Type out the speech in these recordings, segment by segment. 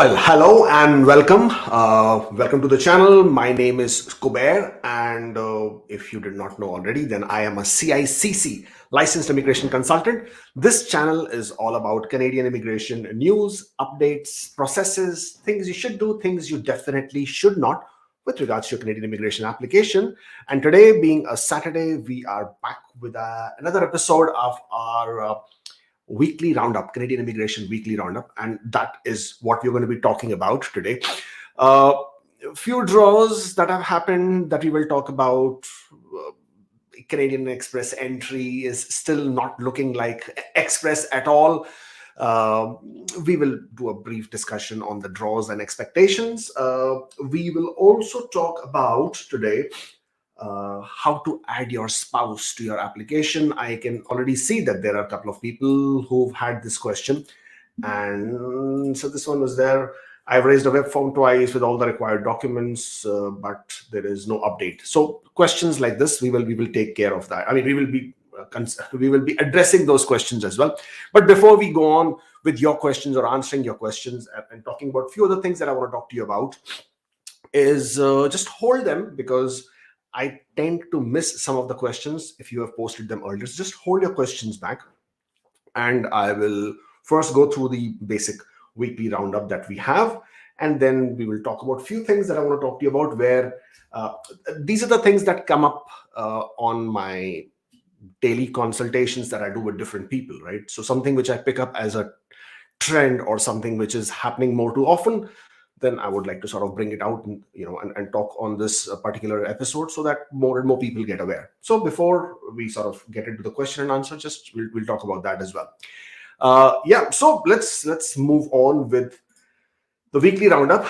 Well, hello and welcome. Welcome to the channel. My name is Kubeir, and if you did not know already, then I am a CICC licensed immigration consultant. This channel is all about Canadian immigration news, updates, processes, things you should do, things you definitely should not with regards to your Canadian immigration application. And today, being a Saturday, we are back with another episode of our weekly roundup, Canadian immigration weekly roundup, and that is what we're going to be talking about today. A few draws that have happened that we will talk about. Canadian Express entry is still not looking like Express at all. We will do a brief discussion on the draws and expectations. We will also talk about today how to add your spouse to your application. I can already see that there are a couple of people who've had this question. And so this one was there. I've raised a web form twice with all the required documents, but there is no update. So questions like this, we will take care of that. I mean, we will be addressing those questions as well. But before we go on with your questions or answering your questions and talking about a few other things that I want to talk to you about, is just hold them, because I tend to miss some of the questions if you have posted them earlier. So just hold your questions back, and I will first go through the basic weekly roundup that we have, and then we will talk about a few things that I want to talk to you about, where these are the things that come up on my daily consultations that I do with different people, right? So something which I pick up as a trend or something which is happening more too often, then I would like to sort of bring it out and talk on this particular episode so that more and more people get aware. So before we sort of get into the question and answer, just we'll talk about that as well. So let's move on with the weekly roundup.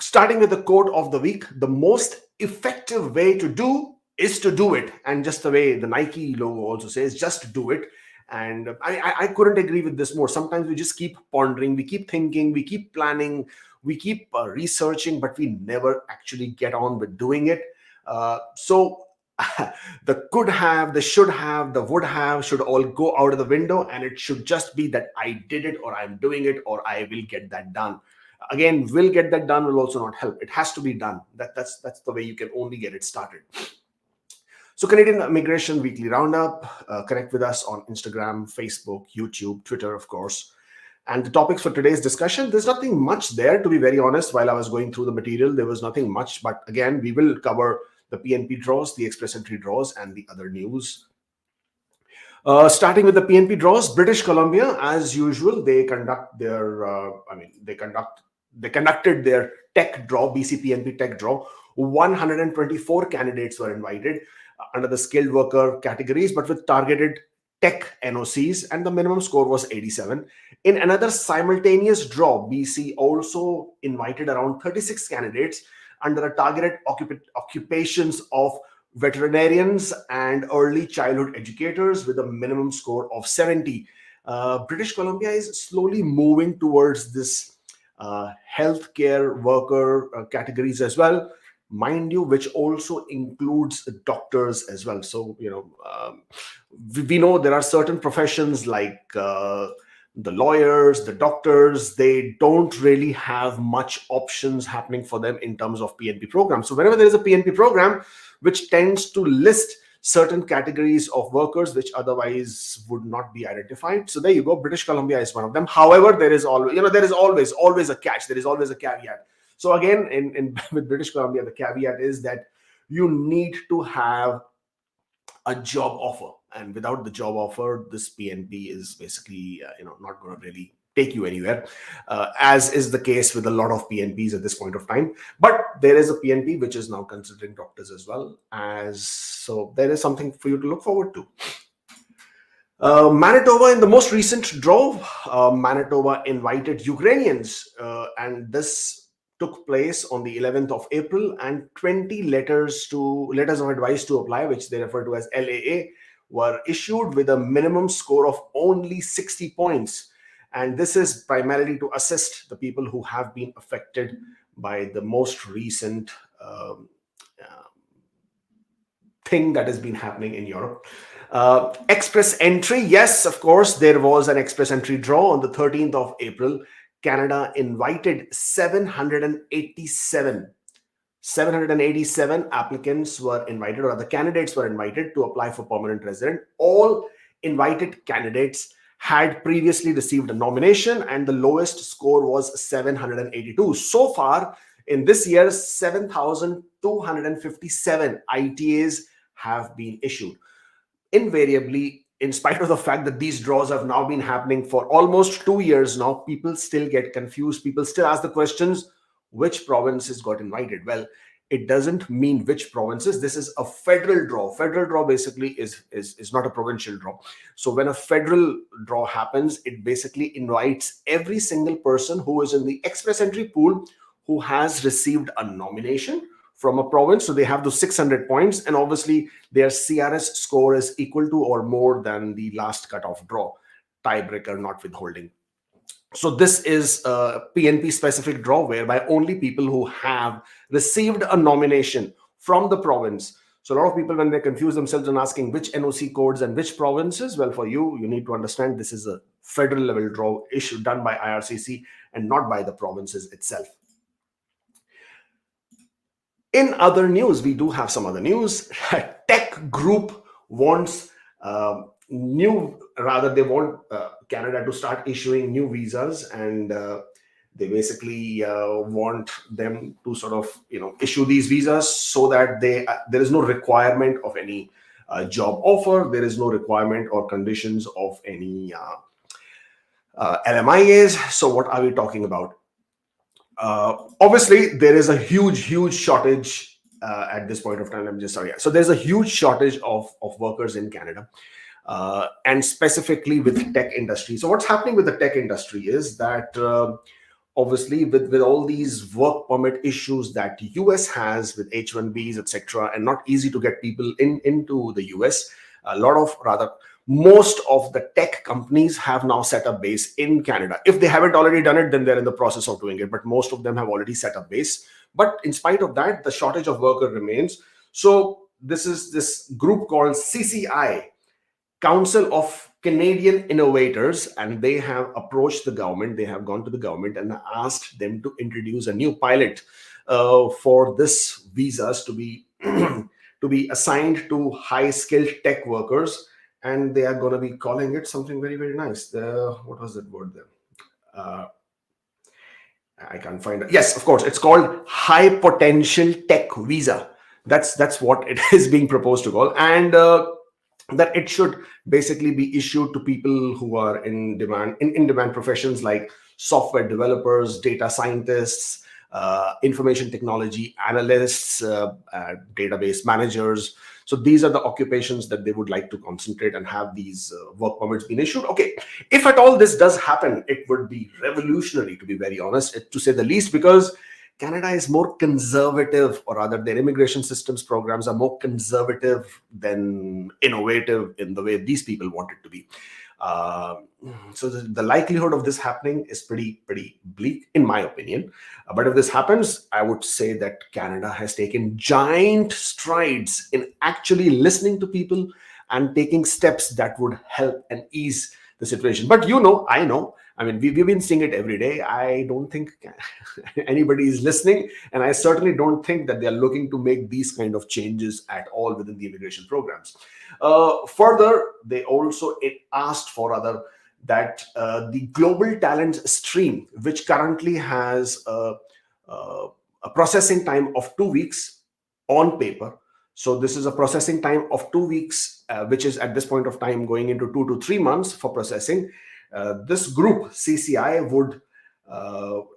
Starting with the quote of the week: the most effective way to do is to do it. And just the way the Nike logo also says, just do it. And I couldn't agree with this more. Sometimes we just keep pondering, we keep thinking, we keep planning, we keep researching, but we never actually get on with doing it. So the could have, the should have, the would have should all go out of the window, and it should just be that I did it, or I'm doing it, or I will get that done. Again, will get that done will also not help. It has to be done. That's the way you can only get it started. So Canadian Immigration Weekly Roundup, connect with us on Instagram, Facebook, YouTube, Twitter, of course. And the topics for today's discussion, there's nothing much there, to be very honest. While I was going through the material, there was nothing much. But again, we will cover the Pnp draws, the express entry draws, and the other news. Starting with the Pnp draws, British Columbia, as usual, they conduct their, they conducted their tech draw, BC Pnp tech draw. 124 candidates were invited under the skilled worker categories, but with targeted tech NOCs, and the minimum score was 87. In another simultaneous draw, BC also invited around 36 candidates under the targeted occupations of veterinarians and early childhood educators with a minimum score of 70. British Columbia is slowly moving towards this healthcare worker categories as well, mind you, which also includes doctors as well. So, we know there are certain professions like the lawyers, the doctors, they don't really have much options happening for them in terms of PNP programs. So whenever there is a PNP program which tends to list certain categories of workers which otherwise would not be identified, so there you go, British Columbia is one of them. However, there is always, there is always a catch, there is always a caveat. So again, with British Columbia, the caveat is that you need to have a job offer, and without the job offer, this PNP is basically not going to really take you anywhere, as is the case with a lot of PNPs at this point of time. But there is a PNP which is now considering doctors as well, so there is something for you to look forward to. Manitoba, in the most recent draw, Manitoba invited Ukrainians, and this took place on the 11th of April, and 20 letters of advice to apply, which they refer to as LAA, were issued with a minimum score of only 60 points. And this is primarily to assist the people who have been affected by the most recent thing that has been happening in Europe. Express entry, yes, of course, there was an express entry draw on the 13th of April. Canada invited 787 applicants were invited, or the candidates were invited to apply for permanent resident. All invited candidates had previously received a nomination, and the lowest score was 782. So far in this year, 7,257 ITAs have been issued. Invariably, in spite of the fact that these draws have now been happening for almost 2 years now, people still get confused. People still ask the questions, which provinces got invited? Well, it doesn't mean which provinces. This is a federal draw. Federal draw basically is not a provincial draw. So when a federal draw happens, it basically invites every single person who is in the express entry pool who has received a nomination from a province. So they have those 600 points, and obviously their CRS score is equal to or more than the last cutoff draw, tiebreaker not withholding. So this is a PNP specific draw whereby only people who have received a nomination from the province. So a lot of people, when they confuse themselves and asking which NOC codes and which provinces, well, for you need to understand this is a federal level draw issue done by IRCC and not by the provinces itself. In other news, we do have some other news. Tech group wants they want Canada to start issuing new visas, and they basically want them to sort of issue these visas so that there is no requirement of any job offer, there is no requirement or conditions of any LMIAs. So what are we talking about? Obviously, there is a huge shortage at this point of time. So there's a huge shortage of workers in Canada, and specifically with tech industry. So what's happening with the tech industry is that obviously with all these work permit issues that US has with H1Bs, etc., and not easy to get people into the US, most of the tech companies have now set up base in Canada. If they haven't already done it, then they're in the process of doing it, but most of them have already set up base. But in spite of that, the shortage of worker remains. So this is this group called CCI, Council of Canadian Innovators, and they have approached the government. They have gone to the government and asked them to introduce a new pilot for this visas to be to be assigned to high-skilled tech workers, and they are going to be calling it something very nice. What was that word there? I can't find it. Yes, of course, it's called High Potential Tech Visa. That's what it is being proposed to call, and that it should basically be issued to people who are in demand professions like software developers, data scientists, information technology analysts, database managers. So these are the occupations that they would like to concentrate and have these work permits being issued. Okay, if at all this does happen, it would be revolutionary, to be very honest, to say the least, because Canada is more conservative, or rather their immigration systems programs are more conservative than innovative in the way these people want it to be. So the likelihood of this happening is pretty bleak, in my opinion. But if this happens, I would say that Canada has taken giant strides in actually listening to people and taking steps that would help and ease the situation. But I know, I mean, we've been seeing it every day. I don't think anybody is listening, and I certainly don't think that they're looking to make these kind of changes at all within the immigration programs. Further, they also asked for the global talent stream, which currently has a processing time of 2 weeks on paper. So this is a processing time of 2 weeks, which is at this point of time going into 2 to 3 months for processing. This group, CCI, would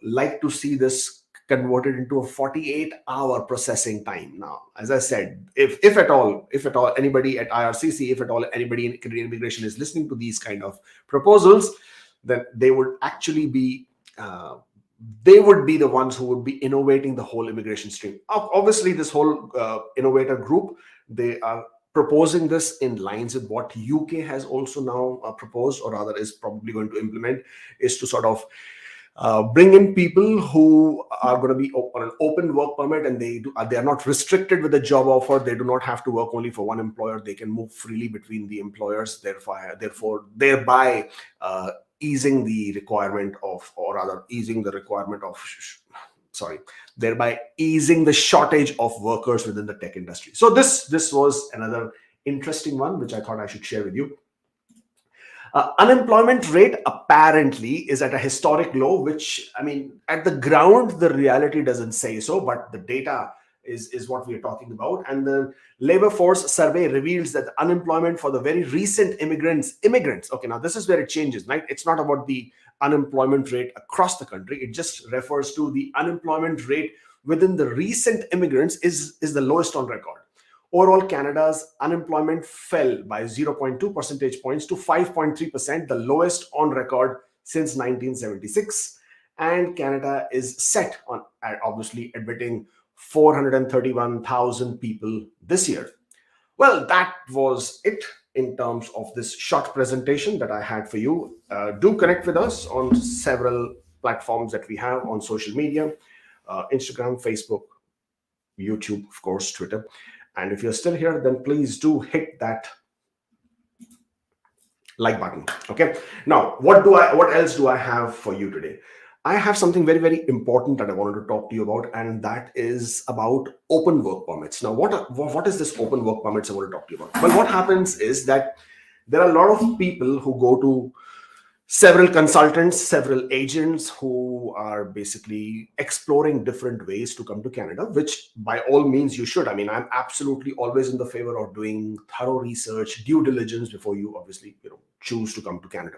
like to see this converted into a 48-hour processing time. Now, as I said, if at all anybody at IRCC, if at all anybody in Canadian immigration is listening to these kind of proposals, then they would actually be the ones who would be innovating the whole immigration stream. Obviously, this whole innovator group, they are proposing this in lines with what UK has also now proposed, or rather is probably going to implement, is to sort of bring in people who are going to be on an open work permit, and they are not restricted with a job offer. They do not have to work only for one employer. They can move freely between the employers, thereby easing the requirement of, or rather easing the requirement of, thereby easing the shortage of workers within the tech industry. So this was another interesting one which I thought I should share with you. Unemployment rate apparently is at a historic low, which, I mean, at the ground, the reality doesn't say so, but the data is what we are talking about. And the labor force survey reveals that the unemployment for the very recent immigrants, okay, now this is where it changes, right? It's not about the unemployment rate across the country. It just refers to the unemployment rate within the recent immigrants is the lowest on record. Overall, Canada's unemployment fell by 0.2 percentage points to 5.3%, the lowest on record since 1976. And Canada is set on obviously admitting 431,000 people this year. Well, that was it in terms of this short presentation that I had for you. Do connect with us on several platforms that we have on social media, Instagram, Facebook, YouTube, of course, Twitter. And if you're still here, then please do hit that like button. Okay. Now, what else do I have for you today? I have something very, very important that I wanted to talk to you about, and that is about open work permits. Now, what is this open work permits I want to talk to you about? Well, what happens is that there are a lot of people who go to several consultants, several agents who are basically exploring different ways to come to Canada, which by all means you should. I mean, I'm absolutely always in the favor of doing thorough research, due diligence before you obviously, choose to come to Canada.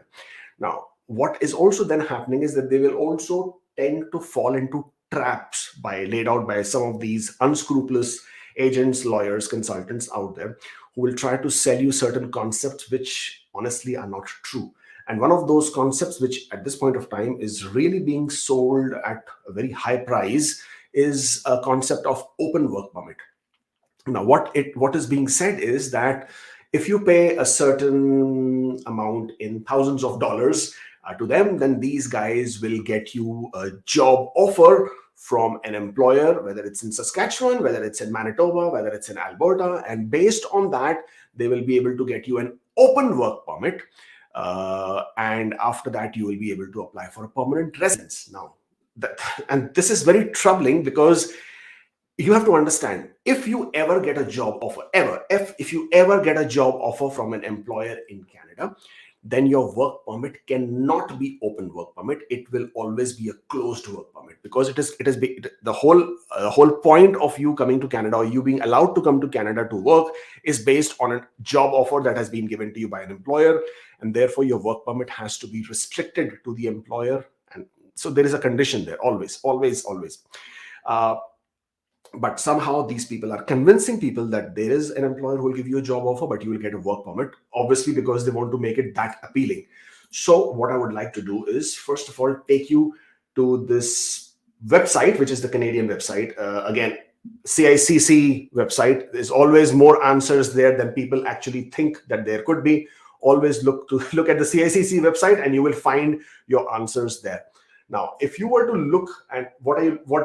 Now, what is also then happening is that they will also tend to fall into traps laid out by some of these unscrupulous agents, lawyers, consultants out there who will try to sell you certain concepts which honestly are not true. And one of those concepts, which at this point of time is really being sold at a very high price, is a concept of open work permit. Now, what is being said is that if you pay a certain amount in thousands of dollars to them, then these guys will get you a job offer from an employer, whether it's in Saskatchewan, whether it's in Manitoba, whether it's in Alberta, and based on that, they will be able to get you an open work permit. And after that, you will be able to apply for a permanent residence. Now, and this is very troubling because you have to understand, if you ever get a job offer, if you ever get a job offer from an employer in Canada, then your work permit cannot be open work permit. It will always be a closed work permit, because the whole point of you coming to Canada, or you being allowed to come to Canada to work, is based on a job offer that has been given to you by an employer, and therefore your work permit has to be restricted to the employer. And so there is a condition there, always. But somehow these people are convincing people that there is an employer who will give you a job offer, but you will get a work permit, obviously because they want to make it that appealing. So what I would like to do is, first of all, take you to this website, which is the Canadian website. Again, CICC website. There's always more answers there than people actually think that there could be. Always look at the CICC website and you will find your answers there. Now, if you were to look at what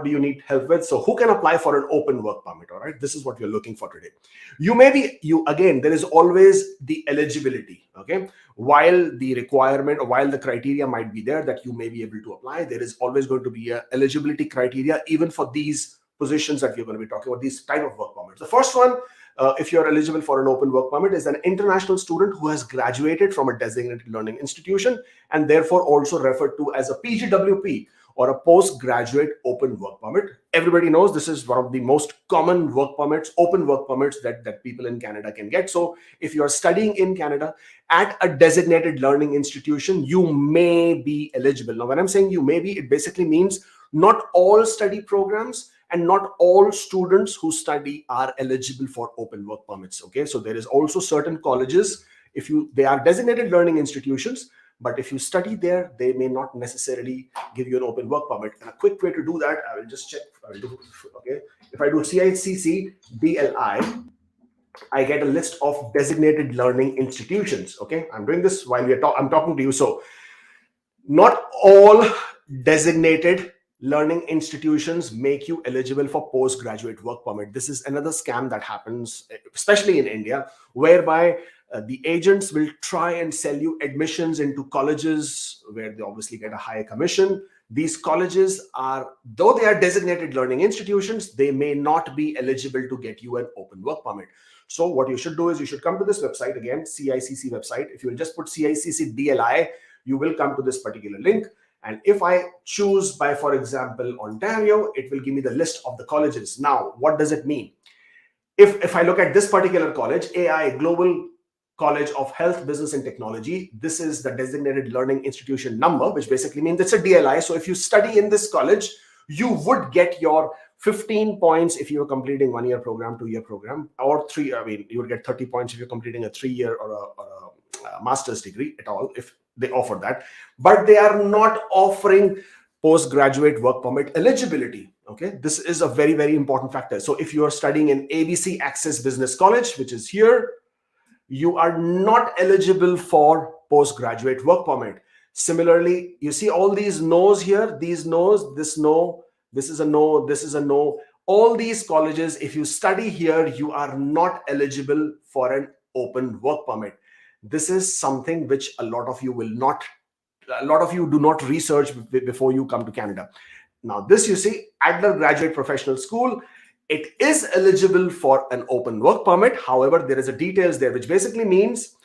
do you need help with? So who can apply for an open work permit? All right, this is what we're looking for today. Again, there is always the eligibility. Okay, while the requirement or while the criteria might be there that you may be able to apply, there is always going to be a eligibility criteria even for these positions that we're going to be talking about, these type of work permits. The first one, if you're eligible for an open work permit, is an international student who has graduated from a designated learning institution and therefore also referred to as a PGWP, or a postgraduate open work permit. Everybody knows this is one of the most common work permits, open work permits that people in Canada can get. So if you're studying in Canada at a designated learning institution, you may be eligible. Now, when I'm saying you may be, it basically means not all study programs and not all students who study are eligible for open work permits. Okay, so there is also certain colleges, they are designated learning institutions, but if you study there, they may not necessarily give you an open work permit. And a quick way to do that, I will just check. Okay, if I do CICC DLI, I get a list of designated learning institutions. Okay, I'm doing this while I'm talking to you. So not all designated learning institutions make you eligible for postgraduate work permit. This is another scam that happens, especially in India, whereby the agents will try and sell you admissions into colleges where they obviously get a higher commission. These colleges are, though they are designated learning institutions, they may not be eligible to get you an open work permit. So what you should do is you should come to this website, again, CICC website. If you will just put CICC DLI, you will come to this particular link. And if I choose by, for example, Ontario, it will give me the list of the colleges. Now, what does it mean? If I look at this particular college, AI, Global College of Health, Business and Technology, this is the designated learning institution number, which basically means it's a DLI. So if you study in this college, you would get your 15 points if you're completing 1-year program, 2-year program, or you would get 30 points if you're completing a 3-year or a master's degree at all, if they offer that. But they are not offering postgraduate work permit eligibility. Okay, this is a very, very important factor. So if you are studying in ABC Access Business College, which is here, you are not eligible for postgraduate work permit. Similarly, you see all these no's here, these no's, this no, this is a no, this is a no. All these colleges, if you study here, you are not eligible for an open work permit. This is something which a lot of you do not research before you come to Canada. Now, this you see, Adler Graduate Professional School, it is eligible for an open work permit. However, there is a details there, which basically means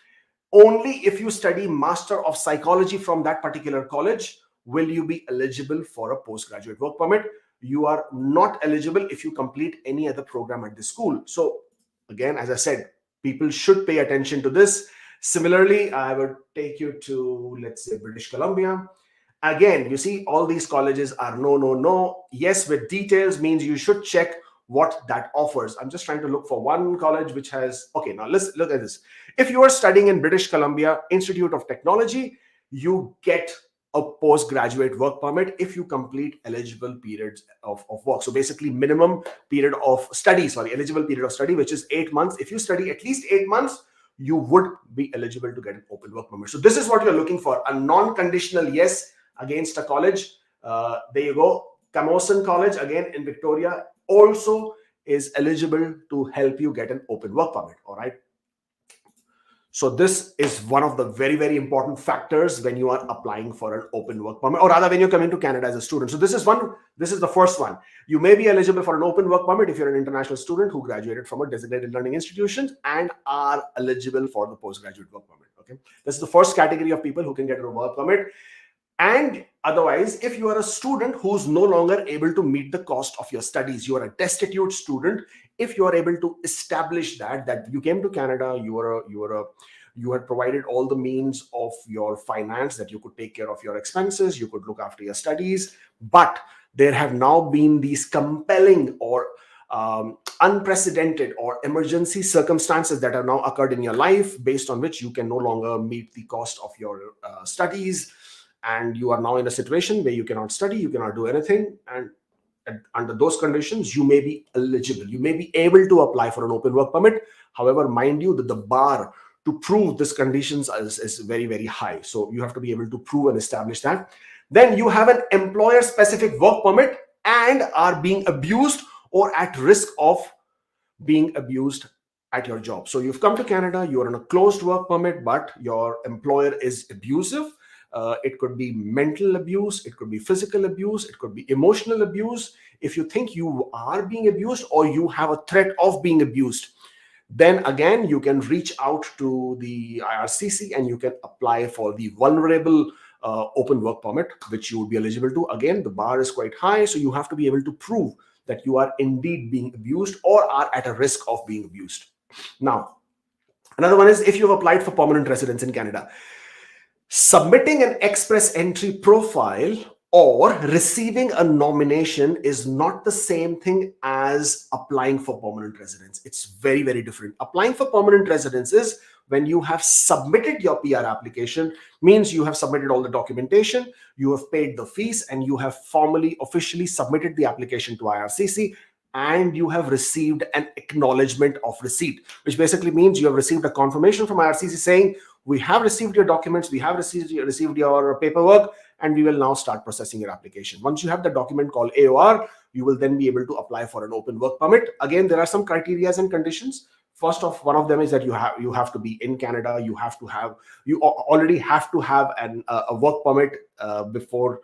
only if you study Master of Psychology from that particular college will you be eligible for a postgraduate work permit. You are not eligible if you complete any other program at the school. So again, as I said, people should pay attention to this. Similarly, I would take you to, let's say, British Columbia. Again, you see all these colleges are no, no, no. Yes, with details means you should check what that offers. I'm just trying to look for one college which has, okay, now let's look at this. If you are studying in British Columbia Institute of Technology, you get a postgraduate work permit if you complete eligible periods of work. So basically minimum period of study, eligible period of study, which is 8 months. If you study at least 8 months, you would be eligible to get an open work permit. So this is what you're looking for, a non-conditional yes against a college. There you go. Camosun College, again in Victoria, also is eligible to help you get an open work permit. All right. So this is one of the very, very important factors when you are applying for an open work permit, or rather when you're coming to Canada as a student. So this is the first one. You may be eligible for an open work permit if you're an international student who graduated from a designated learning institution and are eligible for the postgraduate work permit. Okay. This is the first category of people who can get a work permit. And otherwise, if you are a student who's no longer able to meet the cost of your studies, you are a destitute student. If you are able to establish that you came to Canada, you had provided all the means of your finance, that you could take care of your expenses, you could look after your studies, but there have now been these compelling or unprecedented or emergency circumstances that have now occurred in your life, based on which you can no longer meet the cost of your studies. And you are now in a situation where you cannot study, you cannot do anything. And under those conditions, you may be eligible. You may be able to apply for an open work permit. However, mind you that the bar to prove these conditions is very, very high. So you have to be able to prove and establish that. Then you have an employer-specific work permit and are being abused or at risk of being abused at your job. So you've come to Canada, you're on a closed work permit, but your employer is abusive. It could be mental abuse, it could be physical abuse, it could be emotional abuse. If you think you are being abused or you have a threat of being abused, then again, you can reach out to the IRCC and you can apply for the vulnerable open work permit, which you would be eligible to. Again, the bar is quite high, so you have to be able to prove that you are indeed being abused or are at a risk of being abused. Now, another one is if you've applied for permanent residence in Canada. Submitting an express entry profile or receiving a nomination is not the same thing as applying for permanent residence. It's very, very different. Applying for permanent residence is when you have submitted your PR application, means you have submitted all the documentation, you have paid the fees, and you have formally, officially submitted the application to IRCC, and you have received an acknowledgement of receipt, which basically means you have received a confirmation from IRCC saying, we have received your documents, we have received your paperwork, and we will now start processing your application. Once you have the document called AOR, you will then be able to apply for an open work permit. Again, there are some criteria and conditions. First off, one of them is that you have to be in Canada. You already have to have a work permit before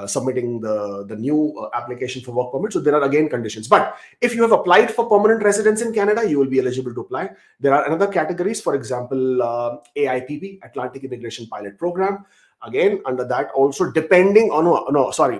submitting the new application for work permit. So there are again conditions. But if you have applied for permanent residence in Canada, you will be eligible to apply. There are another categories, for example, AIPP, Atlantic Immigration Pilot Program. Again, under that also, depending on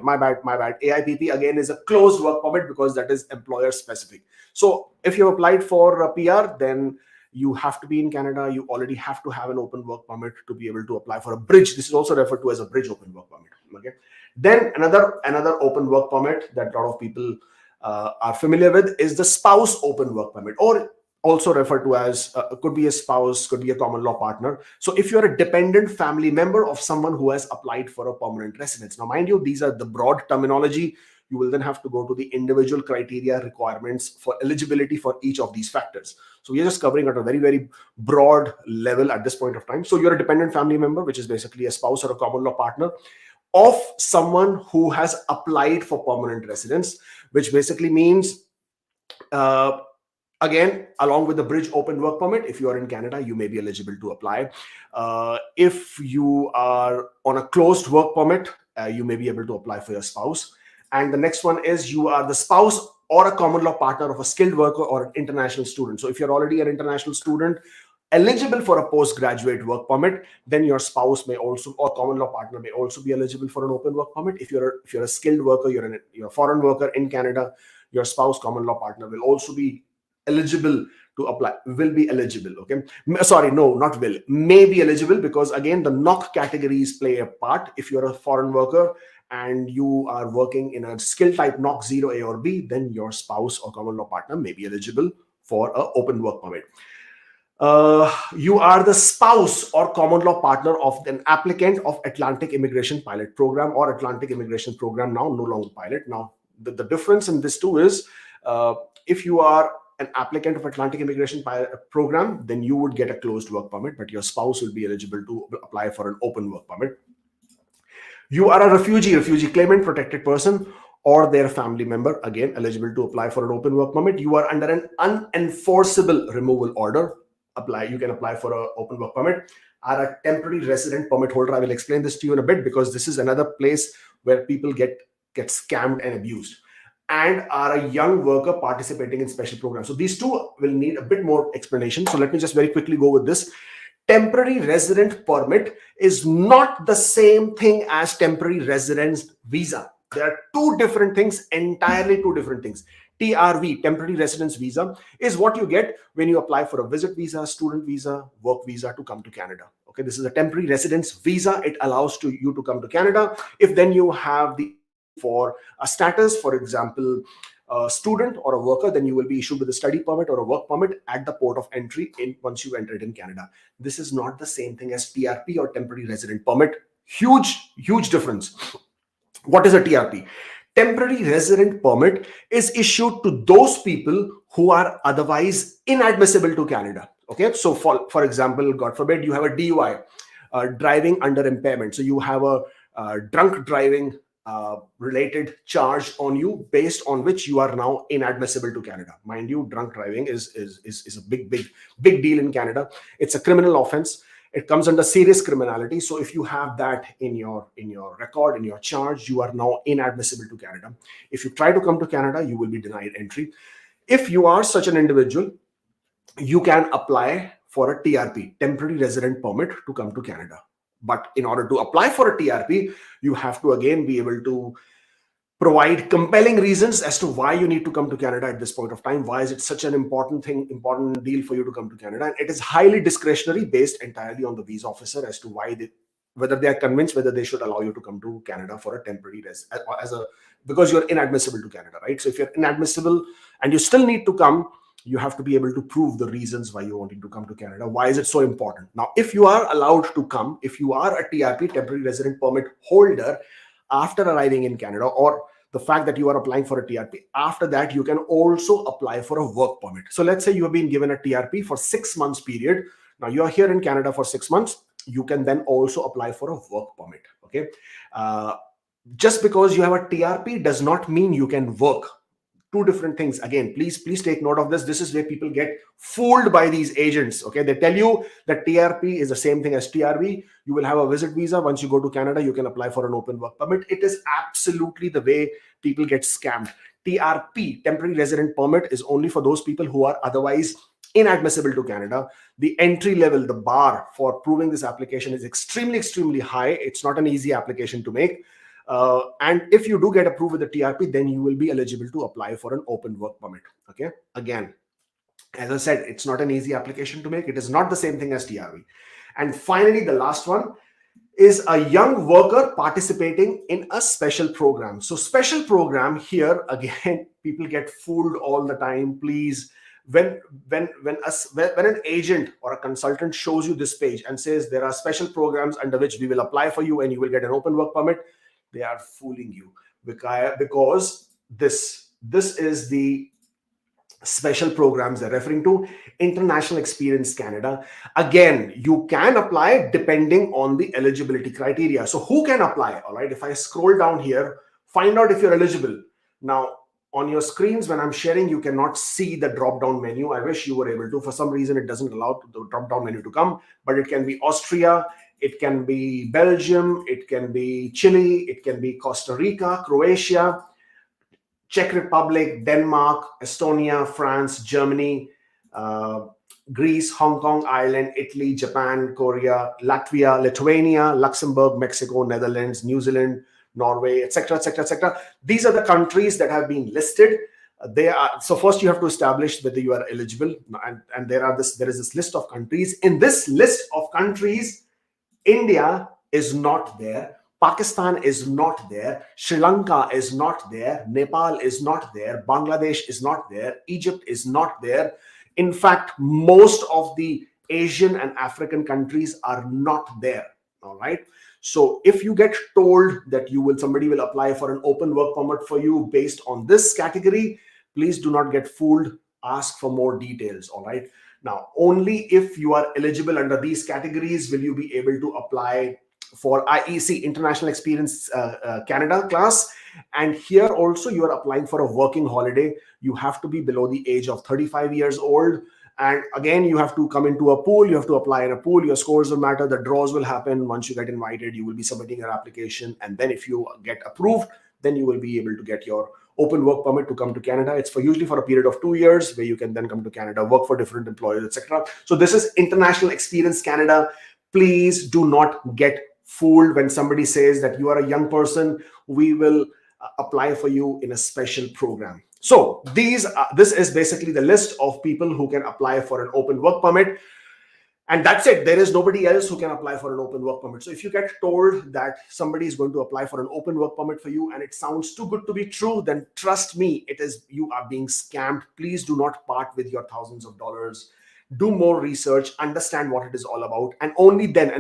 my bad. AIPP again is a closed work permit because that is employer specific. So if you applied for a PR, then you have to be in Canada. You already have to have an open work permit to be able to apply for a bridge. This is also referred to as a bridge open work permit. Okay. Then another open work permit that a lot of people are familiar with is the spouse open work permit, or also referred to as could be a spouse, could be a common law partner. So if you're a dependent family member of someone who has applied for a permanent residence. Now, mind you, these are the broad terminology. You will then have to go to the individual criteria requirements for eligibility for each of these factors. So we are just covering at a very, very broad level at this point of time. So you're a dependent family member, which is basically a spouse or a common law partner of someone who has applied for permanent residence, which basically means, again, along with the bridge open work permit, if you are in Canada, you may be eligible to apply. If you are on a closed work permit, you may be able to apply for your spouse. And the next one is you are the spouse or a common law partner of a skilled worker or an international student. So if you're already an international student eligible for a postgraduate work permit, then your spouse may also, or common law partner may also be eligible for an open work permit. If you're a skilled worker, you're a foreign worker in Canada, your spouse, common law partner will also be eligible to apply, will be eligible. Okay. Sorry, no, not will, may be eligible, because again, the NOC categories play a part. If you're a foreign worker and you are working in a skill type NOC 0A or B, then your spouse or common law partner may be eligible for an open work permit. You are the spouse or common law partner of an applicant of Atlantic Immigration Pilot Program or Atlantic Immigration Program, now no longer pilot. Now, the difference in this two is if you are an applicant of Atlantic Immigration Pilot Program, then you would get a closed work permit, but your spouse will be eligible to apply for an open work permit. You are a refugee claimant, protected person, or their family member, again, eligible to apply for an open work permit. You are under an unenforceable removal order. You can apply for an open work permit. Are a temporary resident permit holder. I will explain this to you in a bit, because this is another place where people get scammed and abused. And are a young worker participating in special programs. So these two will need a bit more explanation. So let me just very quickly go with this. Temporary resident permit is not the same thing as temporary residence visa. There are two different things, entirely two different things. TRV, temporary residence visa, is what you get when you apply for a visit visa, student visa, work visa to come to Canada. Okay, this is a temporary residence visa. It allows you to come to Canada. If then you have the for a status, for example, a student or a worker, then you will be issued with a study permit or a work permit at the port of entry once you entered in Canada. This is not the same thing as TRP or temporary resident permit. Huge difference. What is a TRP? Temporary resident permit is issued to those people who are otherwise inadmissible to Canada. Okay, so for example, God forbid, you have a DUI, driving under impairment. So you have a drunk driving related charge on you, based on which you are now inadmissible to Canada. Mind you, drunk driving is a big deal in Canada. It's a criminal offense. It comes under serious criminality. So if you have that in your record, in your charge, you are now inadmissible to Canada. If you try to come to Canada, you will be denied entry. If you are such an individual, you can apply for a TRP, temporary resident permit, to come to Canada. But in order to apply for a TRP, you have to again be able to provide compelling reasons as to why you need to come to Canada at this point of time. Why is it such an important deal for you to come to Canada? And it is highly discretionary, based entirely on the visa officer as to whether they are convinced whether they should allow you to come to Canada for a temporary because you're inadmissible to Canada, right? So if you're inadmissible and you still need to come, you have to be able to prove the reasons why you're wanting to come to Canada. Why is it so important? Now, if you are allowed to come, if you are a TRP, temporary resident permit holder, after arriving in Canada, or the fact that you are applying for a TRP, after that, you can also apply for a work permit. So let's say you have been given a TRP for 6 months period. Now you are here in Canada for 6 months. you can then also apply for a work permit. Okay, just because you have a TRP does not mean you can work. Two different things. Again, please take note of this. This is where people get fooled by these agents. Okay, they tell you that TRP is the same thing as TRV. You will have a visit visa. Once you go to Canada, you can apply for an open work permit. It is absolutely the way people get scammed. TRP, temporary resident permit, is only for those people who are otherwise inadmissible to Canada. The entry level, the bar for proving this application is extremely high. It's not an easy application to make. And if you do get approved with the TRP, then you will be eligible to apply for an open work permit. Okay. Again, as I said, it's not an easy application to make. It is not the same thing as TRV. And finally, the last one is a young worker participating in a special program. So special program here, again, people get fooled all the time. Please, when an agent or a consultant shows you this page and says there are special programs under which we will apply for you and you will get an open work permit, they are fooling you, because this is the special programs they're referring to. International Experience Canada. Again, you can apply depending on the eligibility criteria. So who can apply? All right, if I scroll down here, find out if you're eligible. Now, on your screens, when I'm sharing, you cannot see the drop-down menu. I wish you were able to. For some reason, it doesn't allow the drop-down menu to come, but it can be Austria, it can be Belgium, it can be Chile, it can be Costa Rica, Croatia, Czech Republic, Denmark, Estonia, France, Germany, Greece, Hong Kong, Ireland, Italy, Japan, Korea, Latvia, Lithuania, Luxembourg, Mexico, Netherlands, New Zealand, Norway, etc., etc., etc. These are the countries that have been listed. So first you have to establish whether you are eligible, and there is this list of countries. In this list of countries, India is not there. Pakistan is not there. Sri Lanka is not there. Nepal is not there. Bangladesh is not there. Egypt is not there. In fact, most of the Asian and African countries are not there. All right. So if you get told that somebody will apply for an open work permit for you based on this category, please do not get fooled. Ask for more details. All right. Now, only if you are eligible under these categories will you be able to apply for IEC, International Experience Canada class. And here also you are applying for a working holiday. You have to be below the age of 35 years old. And again, you have to come into a pool. You have to apply in a pool. Your scores will matter. The draws will happen. Once you get invited, you will be submitting your application. And then if you get approved, then you will be able to get your open work permit to come to Canada. It's usually for a period of 2 years where you can then come to Canada, work for different employers, etc. So this is International Experience Canada. Please do not get fooled when somebody says that you are a young person. We will apply for you in a special program. So this is basically the list of people who can apply for an open work permit. And that's it. There is nobody else who can apply for an open work permit. So if you get told that somebody is going to apply for an open work permit for you and it sounds too good to be true, then trust me, you are being scammed. Please do not part with your thousands of dollars. Do more research, understand what it is all about, and only then,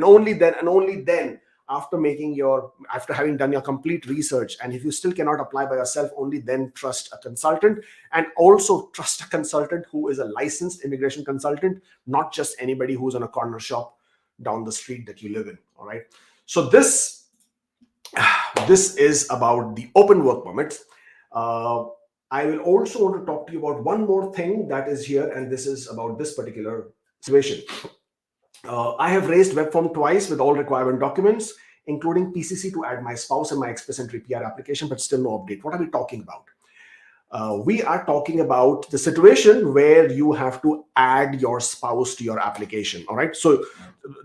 after having done your complete research, and if you still cannot apply by yourself, only then trust a consultant, and also trust a consultant who is a licensed immigration consultant, not just anybody who's on a corner shop down the street that you live in. All right. So this is about the open work permits. I will also want to talk to you about one more thing that is here, and this is about this particular situation. I have raised web form twice with all requirement documents, including PCC to add my spouse and my express entry PR application, but still no update. What are we talking about? We are talking about the situation where you have to add your spouse to your application. All right. So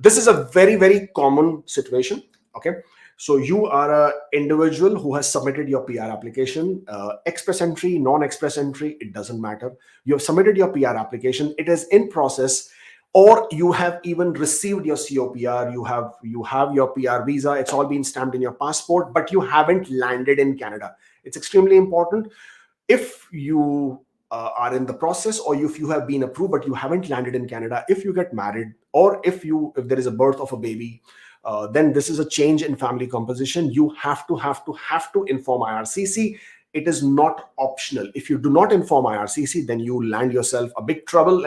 this is a very, very common situation. Okay. So you are an individual who has submitted your PR application, express entry, non-express entry, it doesn't matter. You have submitted your PR application. It is in process. Or you have even received your COPR, you have your PR visa, it's all been stamped in your passport, but you haven't landed in Canada. It's extremely important. If you are in the process, or if you have been approved but you haven't landed in Canada, if you get married, or if there is a birth of a baby, then this is a change in family composition. You have to inform IRCC. It is not optional. If you do not inform IRCC, then you land yourself in big trouble,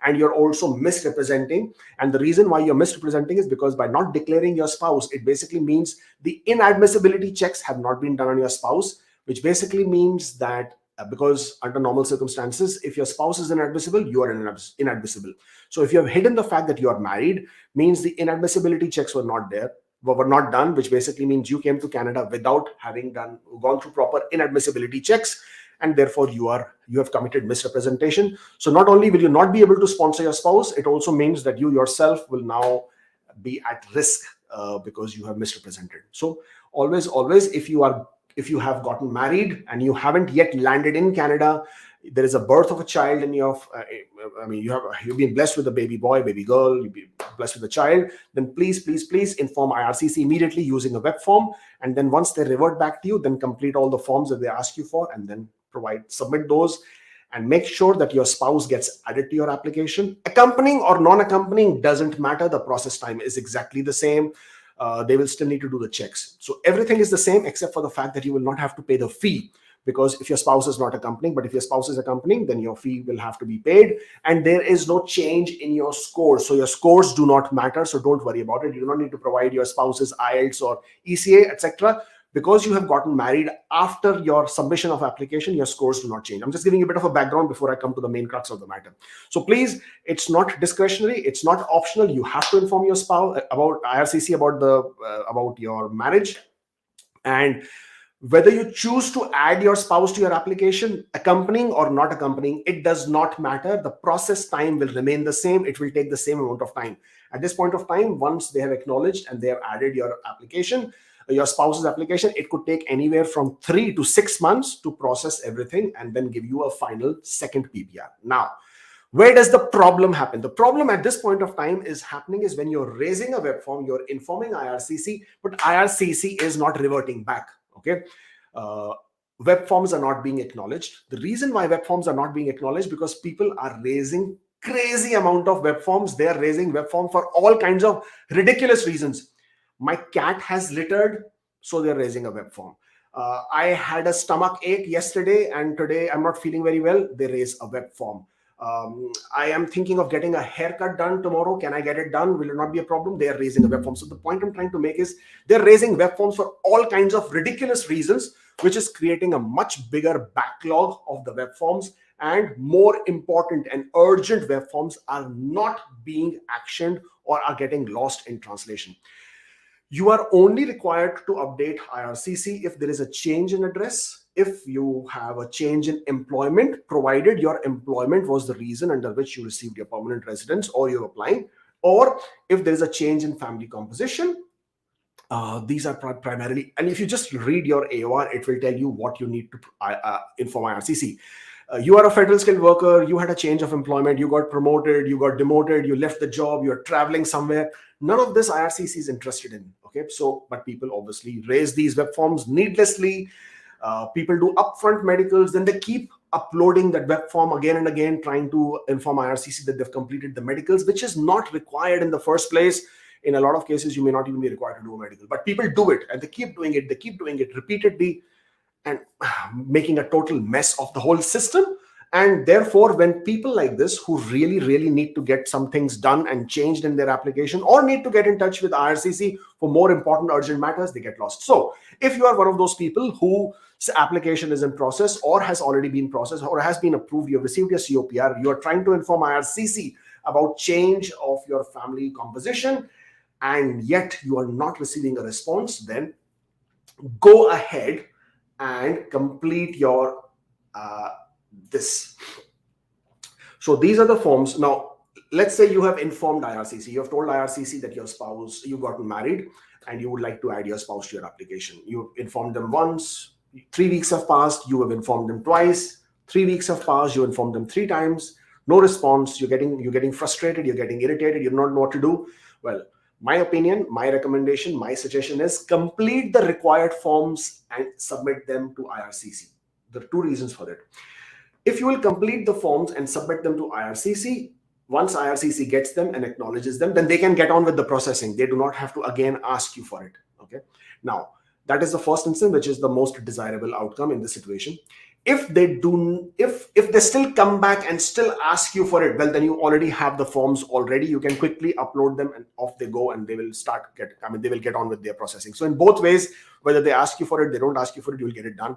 and you're also misrepresenting. And the reason why you're misrepresenting is because by not declaring your spouse, it basically means the inadmissibility checks have not been done on your spouse, which basically means that because under normal circumstances, if your spouse is inadmissible, you are inadmissible. So if you have hidden the fact that you are married, means the inadmissibility checks were not done, which basically means you came to Canada without having gone through proper inadmissibility checks, and therefore you have committed misrepresentation. So not only will you not be able to sponsor your spouse, it also means that you yourself will now be at risk because you have misrepresented. So always, if you have gotten married and you haven't yet landed in Canada, there is a birth of a child in your, you've been blessed with a baby boy, baby girl, you've been blessed with a child, then please inform IRCC immediately using a web form. And then once they revert back to you, then complete all the forms that they ask you for, and then submit those, and make sure that your spouse gets added to your application. Accompanying or non-accompanying doesn't matter. The process time is exactly the same. They will still need to do the checks. So everything is the same except for the fact that you will not have to pay the fee, because if your spouse is not accompanying, but if your spouse is accompanying, then your fee will have to be paid, and there is no change in your scores. So your scores do not matter. So don't worry about it. You do not need to provide your spouse's IELTS or ECA, etc. Because you have gotten married after your submission of application, your scores do not change. I'm just giving you a bit of a background before I come to the main crux of the matter. So please, it's not discretionary, it's not optional. You have to inform your spouse about IRCC about your marriage. And whether you choose to add your spouse to your application, accompanying or not accompanying, it does not matter. The process time will remain the same. It will take the same amount of time. At this point of time, once they have acknowledged and they have added your application, your spouse's application, it could take anywhere from 3 to 6 months to process everything and then give you a final second PPR. Now, where does the problem happen? The problem at this point of time is when you're raising a web form, you're informing IRCC, but IRCC is not reverting back. Okay. Web forms are not being acknowledged. The reason why web forms are not being acknowledged, because people are raising crazy amount of web forms. They are raising web form for all kinds of ridiculous reasons. My cat has littered, so they're raising a web form. I had a stomach ache yesterday, and today I'm not feeling very well. They raise a web form. I am thinking of getting a haircut done tomorrow. Can I get it done? Will it not be a problem? They are raising a web form. So the point I'm trying to make is they're raising web forms for all kinds of ridiculous reasons, which is creating a much bigger backlog of the web forms. And more important and urgent web forms are not being actioned or are getting lost in translation. You are only required to update IRCC if there is a change in address, if you have a change in employment, provided your employment was the reason under which you received your permanent residence or you're applying, or if there is a change in family composition. These are primarily, and if you just read your AOR, it will tell you what you need to inform IRCC. You are a federal skilled worker, you had a change of employment, you got promoted, you got demoted, you left the job, you're traveling somewhere. None of this IRCC is interested in. Okay, so, but people obviously raise these web forms needlessly. People do upfront medicals, then they keep uploading that web form again and again, trying to inform IRCC that they've completed the medicals, which is not required in the first place. In a lot of cases, you may not even be required to do a medical, but people do it, and they keep doing it repeatedly, and making a total mess of the whole system. And therefore, when people like this who really need to get some things done and changed in their application, or need to get in touch with IRCC for more important urgent matters, they get lost. So if you are one of those people whose application is in process or has already been processed or has been approved, you have received your COPR, you are trying to inform IRCC about change of your family composition, and yet you are not receiving a response, then go ahead and complete your this. So these are the forms. Now, let's say you have informed IRCC. You have told IRCC that your spouse, you got married and you would like to add your spouse to your application. You informed them once, 3 weeks have passed, you have informed them twice, 3 weeks have passed, you informed them 3 times, no response, you're getting frustrated, you're getting irritated, you don't know what to do. Well, my opinion, my recommendation, my suggestion is complete the required forms and submit them to IRCC. There are 2 reasons for that. If you will complete the forms and submit them to IRCC, once IRCC gets them and acknowledges them, then they can get on with the processing. They do not have to again ask you for it. Okay. Now, That is the first instance, which is the most desirable outcome in this situation. If they still come back and still ask you for it, well, then you already have the forms already. You can quickly upload them and off they go, and they will they will get on with their processing. So in both ways, whether they ask you for it, they don't ask you for it, you will get it done.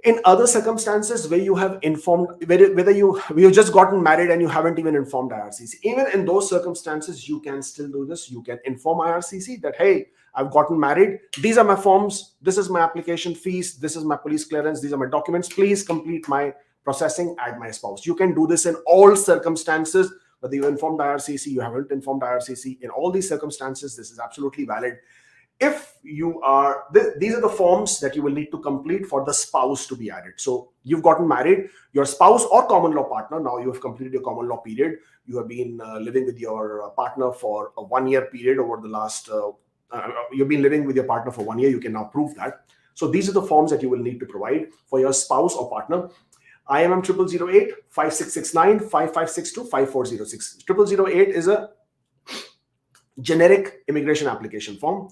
In other circumstances where you have informed, whether you've just gotten married and you haven't even informed IRCC, even in those circumstances, you can still do this. You can inform IRCC that, hey, I've gotten married. These are my forms. This is my application fees. This is my police clearance. These are my documents. Please complete my processing. Add my spouse. You can do this in all circumstances, whether you informed IRCC, you haven't informed IRCC. In all these circumstances, this is absolutely valid. If you are, these are the forms that you will need to complete for the spouse to be added. So you've gotten married, your spouse or common law partner, now you have completed your common law period. You have been living with your partner for a 1 year period over the last, you've been living with your partner for 1 year. You can now prove that. So these are the forms that you will need to provide for your spouse or partner. IMM 0008 5669 5562 5406. 0008 is a generic immigration application form.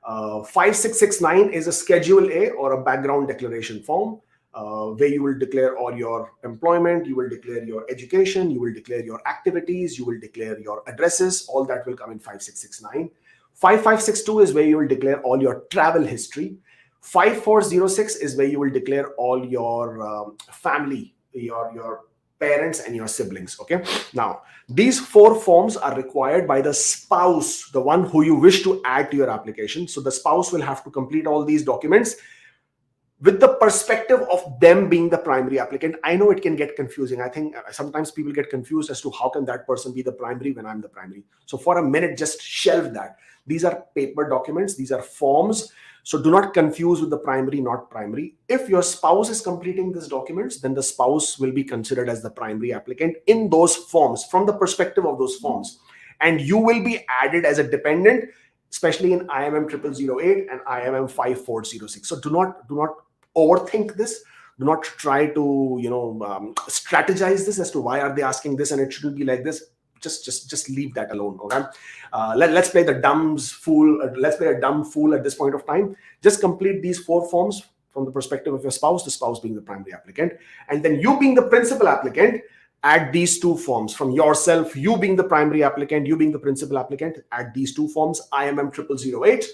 5669 is a Schedule A or a background declaration form, where you will declare all your employment, you will declare your education, you will declare your activities, you will declare your addresses. All that will come in 5669. 5562 is where you will declare all your travel history. 5406 is where you will declare all your family, your parents and your siblings. Okay, now these 4 forms are required by the spouse, the one who you wish to add to your application. So the spouse will have to complete all these documents with the perspective of them being the primary applicant. I know it can get confusing. I think sometimes people get confused as to how can that person be the primary when I'm the primary. So for a minute, just shelve that. These are paper documents. These are forms. So do not confuse with the primary, not primary. If your spouse is completing these documents, then the spouse will be considered as the primary applicant in those forms, from the perspective of those forms. And you will be added as a dependent, especially in IMM 0008 and IMM 5406. So do not overthink this. Do not try to strategize this as to why are they asking this and it shouldn't be like this. Just leave that alone. Okay, let's play the dumb's fool. Let's play a dumb fool at this point of time. Just complete these 4 forms from the perspective of your spouse, the spouse being the primary applicant, and then you being the principal applicant, add these 2 forms from yourself. You being the primary applicant, you being the principal applicant, add these 2 forms. IMM 0008.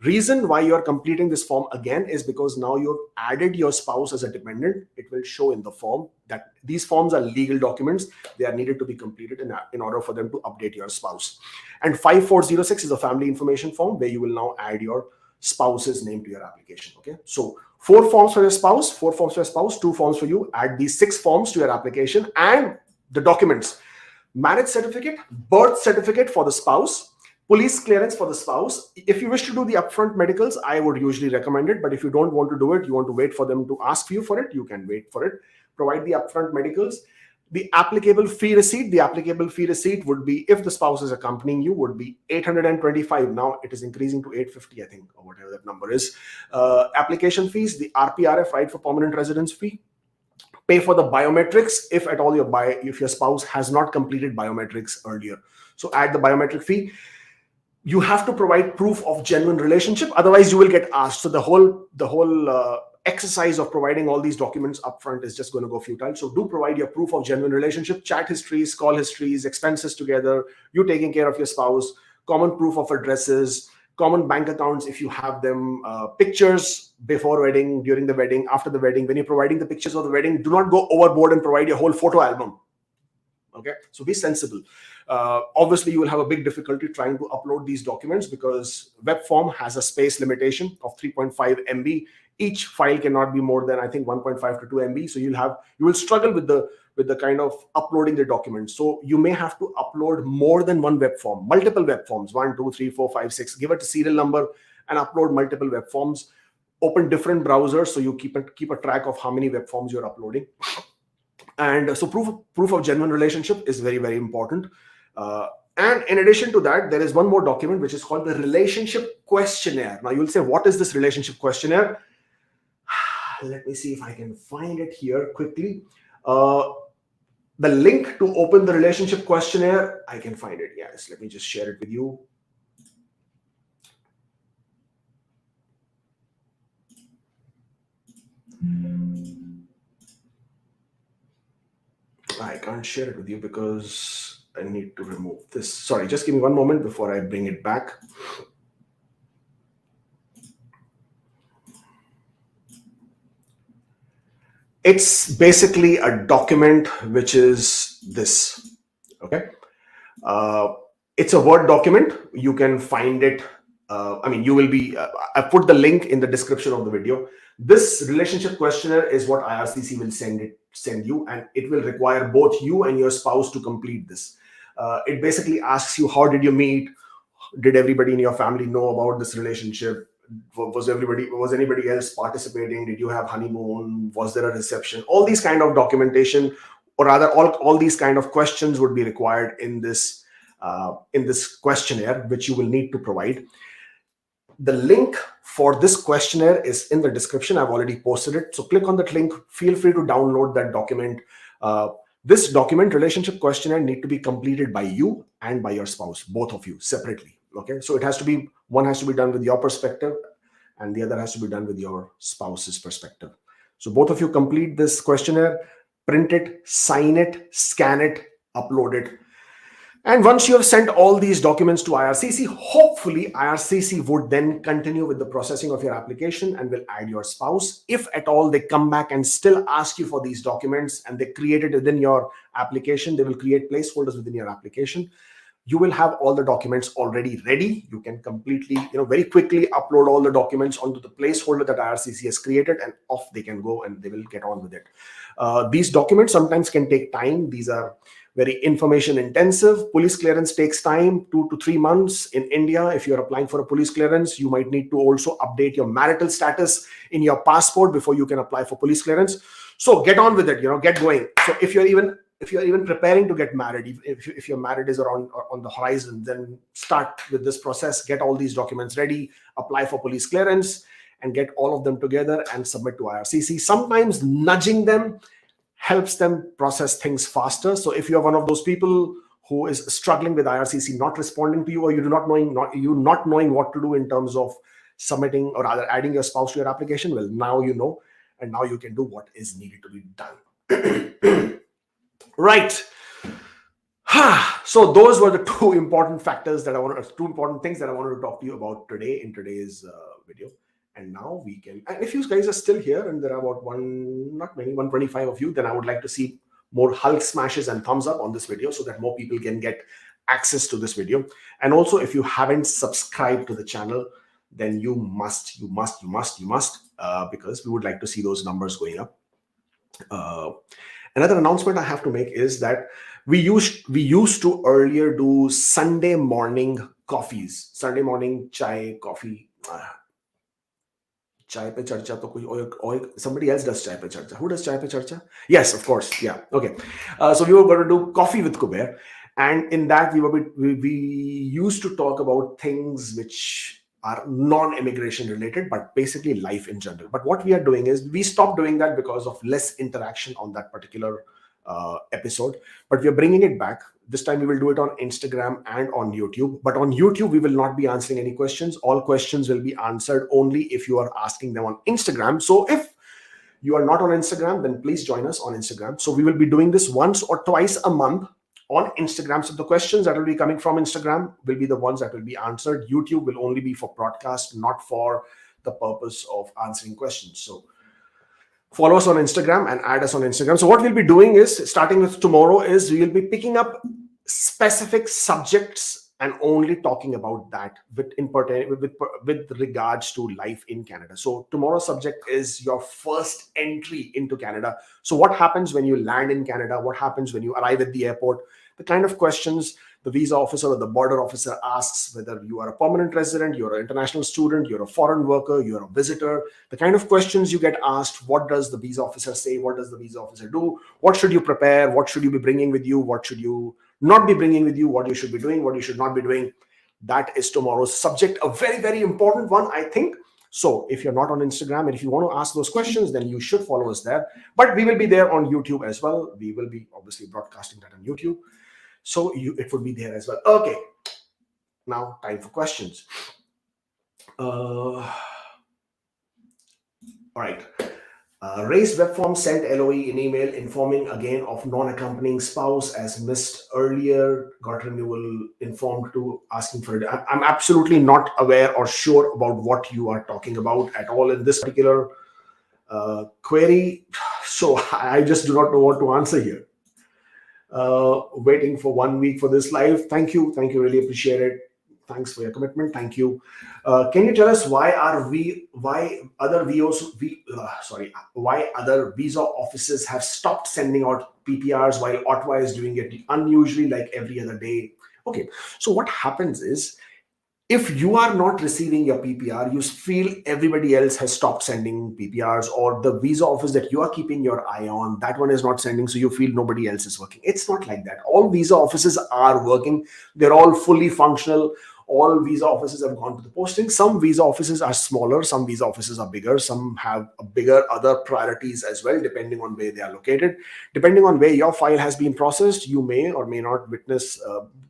Reason why you're completing this form again is because now you've added your spouse as a dependent. It will show in the form that these forms are legal documents. They are needed to be completed in order for them to update your spouse. And 5406 is a family information form where you will now add your spouse's name to your application. Okay, so 4 forms for your spouse, 4 forms for your spouse, 2 forms for you. Add these 6 forms to your application and the documents: marriage certificate, birth certificate for the spouse, police clearance for the spouse. If you wish to do the upfront medicals, I would usually recommend it. But if you don't want to do it, you want to wait for them to ask you for it, you can wait for it. Provide the upfront medicals. The applicable fee receipt. The applicable fee receipt would be, if the spouse is accompanying you, would be 825. Now it is increasing to 850, I think, or whatever that number is. Application fees. The RPRF, right for permanent residence fee. Pay for the biometrics if at all if your spouse has not completed biometrics earlier. So add the biometric fee. You have to provide proof of genuine relationship, otherwise you will get asked. So the whole exercise of providing all these documents upfront is just going to go futile. So do provide your proof of genuine relationship, chat histories, call histories, expenses together, you taking care of your spouse, common proof of addresses, common bank accounts if you have them, pictures before wedding, during the wedding, after the wedding. When you're providing the pictures of the wedding, do not go overboard and provide your whole photo album. Okay, so be sensible. Obviously, you will have a big difficulty trying to upload these documents because web form has a space limitation of 3.5 MB. Each file cannot be more than, I think, 1.5 to 2 MB. So you will struggle with the kind of uploading the documents. So you may have to upload more than one web form, multiple web forms, 1, 2, 3, 4, 5, 6. Give it a serial number and upload multiple web forms. Open different browsers so you keep a track of how many web forms you're uploading. And so proof of genuine relationship is very, very important. And in addition to that, there is one more document which is called the relationship questionnaire. Now you'll say, what is this relationship questionnaire? Let me see if I can find it here quickly. The link to open the relationship questionnaire, I can find it. Yes, let me just share it with you. I can't share it with you because I need to remove this. Sorry, just give me one moment before I bring it back. It's basically a document which is this. Okay. Uh, it's a Word document. You can find it. I mean, you will be. I put the link in the description of the video. This relationship questionnaire is what IRCC will send you, and it will require both you and your spouse to complete this. It basically asks you, how did you meet? Did everybody in your family know about this relationship? Was anybody else participating? Did you have honeymoon? Was there a reception? All these kind of documentation, or rather all these kind of questions would be required in this questionnaire, which you will need to provide. The link for this questionnaire is in the description. I've already posted it, so click on that link. Feel free to download that document. This document, relationship questionnaire, need to be completed by you and by your spouse, both of you separately. Okay, so one has to be done with your perspective, and the other has to be done with your spouse's perspective. So both of you complete this questionnaire, print it, sign it, scan it, upload it. And once you have sent all these documents to IRCC, hopefully IRCC would then continue with the processing of your application and will add your spouse. If at all they come back and still ask you for these documents and they create it within your application, they will create placeholders within your application. You will have all the documents already ready. You can completely, very quickly upload all the documents onto the placeholder that IRCC has created, and off they can go and they will get on with it. These documents sometimes can take time. These are very information intensive. Police clearance takes time, 2 to 3 months. In India, if you're applying for a police clearance, you might need to also update your marital status in your passport before you can apply for police clearance. So get on with it, get going. So if you're even preparing to get married, if your marriage is on the horizon, then start with this process. Get all these documents ready, apply for police clearance, and get all of them together and submit to IRCC. Sometimes nudging them helps them process things faster. So if you're one of those people who is struggling with IRCC not responding to you, or you not knowing what to do in terms of submitting or rather adding your spouse to your application, well, now you know, and now you can do what is needed to be done. Right. So those were the two important things that I wanted to talk to you about today in today's video. And now we can, and if you guys are still here and there are about 125 of you, then I would like to see more Hulk smashes and thumbs up on this video so that more people can get access to this video. And also, if you haven't subscribed to the channel, then you must, because we would like to see those numbers going up. Another announcement I have to make is that we used to earlier do Sunday morning coffees, Sunday morning chai, coffee. Chai pe charcha to koi somebody else does chai pe charcha. Who does chai pe charcha? Yes, of course. Yeah. Okay. So we were going to do coffee with Kubeir, and in that we used to talk about things which are non-immigration related, but basically life in general. But what we are doing is we stopped doing that because of less interaction on that particular episode. But we are bringing it back. This time we will do it on Instagram and on YouTube. But on YouTube, we will not be answering any questions. All questions will be answered only if you are asking them on Instagram. So if you are not on Instagram, then please join us on Instagram. So we will be doing this once or twice a month on Instagram. So the questions that will be coming from Instagram will be the ones that will be answered. YouTube will only be for broadcast, not for the purpose of answering questions. So follow us on Instagram and add us on Instagram. So what we'll be doing is, starting with tomorrow, is we'll be picking up specific subjects and only talking about that with regards to life in Canada. So tomorrow's subject is your first entry into Canada. So what happens when you land in Canada? What happens when you arrive at the airport? The kind of questions the visa officer or the border officer asks, whether you are a permanent resident, you're an international student, you're a foreign worker, you're a visitor, the kind of questions you get asked. What does the visa officer say? What does the visa officer do? What should you prepare? What should you be bringing with you? What should you not be bringing with you? What you should be doing? What you should not be doing? That is tomorrow's subject, a very, very important one, I think. So if you're not on Instagram and if you want to ask those questions, then you should follow us there. But we will be there on YouTube as well. We will be obviously broadcasting that on YouTube. So it would be there as well. Okay. Now time for questions. All right. Raised web form sent LOE in email informing again of non-accompanying spouse as missed earlier, got renewal informed to asking for it. I'm absolutely not aware or sure about what you are talking about at all in this particular query. So I just do not know what to answer here. Waiting for 1 week for this live. Thank you. Thank you. Really appreciate it. Thanks for your commitment. Thank you. Can you tell us why why other visa offices have stopped sending out PPRs while Ottawa is doing it unusually like every other day? Okay, so what happens is, if you are not receiving your PPR, you feel everybody else has stopped sending PPRs, or the visa office that you are keeping your eye on, that one is not sending, so you feel nobody else is working. It's not like that. All visa offices are working. They're all fully functional. All visa offices have gone to the posting. Some visa offices are smaller, some visa offices are bigger, some have a bigger other priorities as well, depending on where they are located. Depending on where your file has been processed, you may or may not witness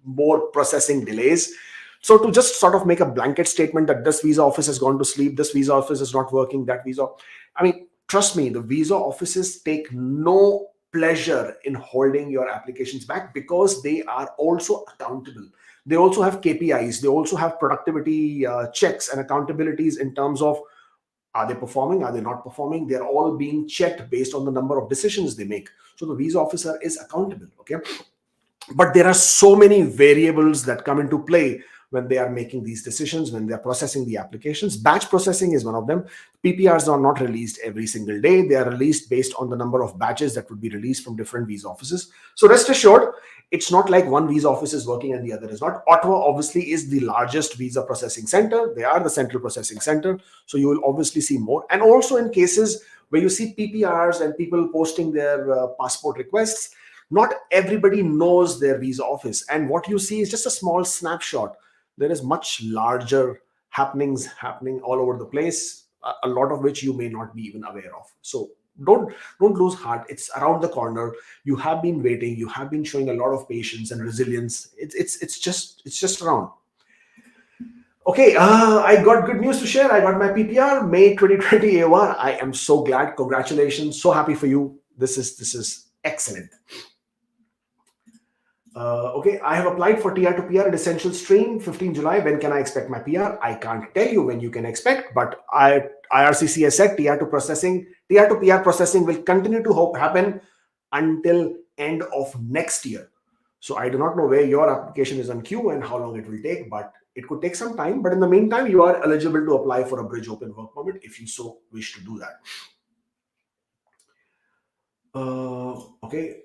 more processing delays. So to just sort of make a blanket statement that this visa office has gone to sleep, this visa office is not working, that visa, I mean, trust me, the visa offices take no pleasure in holding your applications back, because they are also accountable. They also have KPIs, they also have productivity checks and accountabilities in terms of, are they performing, are they not performing? They're all being checked based on the number of decisions they make. So the visa officer is accountable. Okay, but there are so many variables that come into play when they are making these decisions, when they're processing the applications. Batch processing is one of them. PPRs are not released every single day. They are released based on the number of batches that would be released from different visa offices. So rest assured, it's not like one visa office is working and the other is not. Ottawa obviously is the largest visa processing center. They are the central processing center. So you will obviously see more. And also in cases where you see PPRs and people posting their passport requests, not everybody knows their visa office, and what you see is just a small snapshot. There is much larger happenings happening all over the place, a lot of which you may not be even aware of. So don't lose heart. It's around the corner. You have been waiting, you have been showing a lot of patience and resilience. It's just around. Okay, I got good news to share. I got my PPR May 2020 A1. I am so glad. Congratulations. So happy for you. This is excellent. Okay, I have applied for TR to PR at Essential Stream 15 July. When can I expect my PR? I can't tell you when you can expect, but IRCC has said TR to PR processing will continue to happen until end of next year. So I do not know where your application is on queue and how long it will take, but it could take some time. But in the meantime, you are eligible to apply for a bridge open work permit if you so wish to do that. Okay.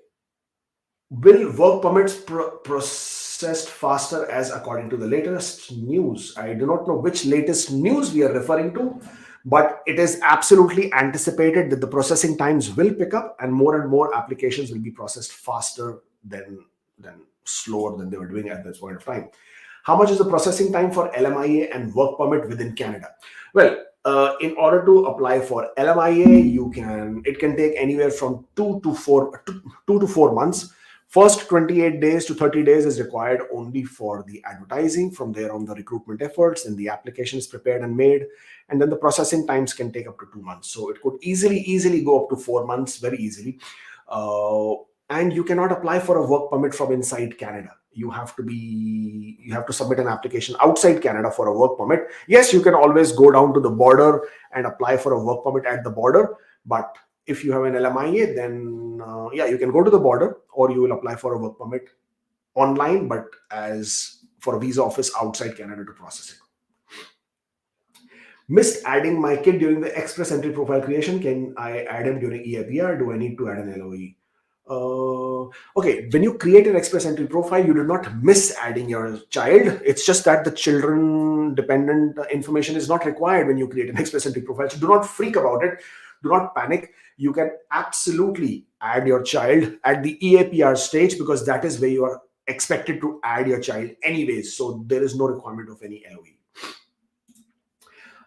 Will work permits processed faster as according to the latest news? I do not know which latest news we are referring to, but it is absolutely anticipated that the processing times will pick up and more applications will be processed faster than slower than they were doing at this point of time. How much is the processing time for LMIA and work permit within Canada? Well, in order to apply for LMIA, it can take anywhere from 2 to 4 months. First 28 days to 30 days is required only for the advertising. From there on, the recruitment efforts, and the application is prepared and made, and then the processing times can take up to 2 months. So it could easily go up to 4 months, very easily. And you cannot apply for a work permit from inside Canada. You have to submit an application outside Canada for a work permit. Yes, you can always go down to the border and apply for a work permit at the border, but if you have an LMIA, then you can go to the border, or you will apply for a work permit online, but as for a visa office outside Canada to process it. Missed adding my kid during the express entry profile creation. Can I add him during EAPR? Do I need to add an LOE? Okay, when you create an express entry profile, you do not miss adding your child. It's just that the children dependent information is not required when you create an express entry profile. So do not freak about it. Do not panic. You can absolutely add your child at the EAPR stage, because that is where you are expected to add your child anyways. So there is no requirement of any LOE.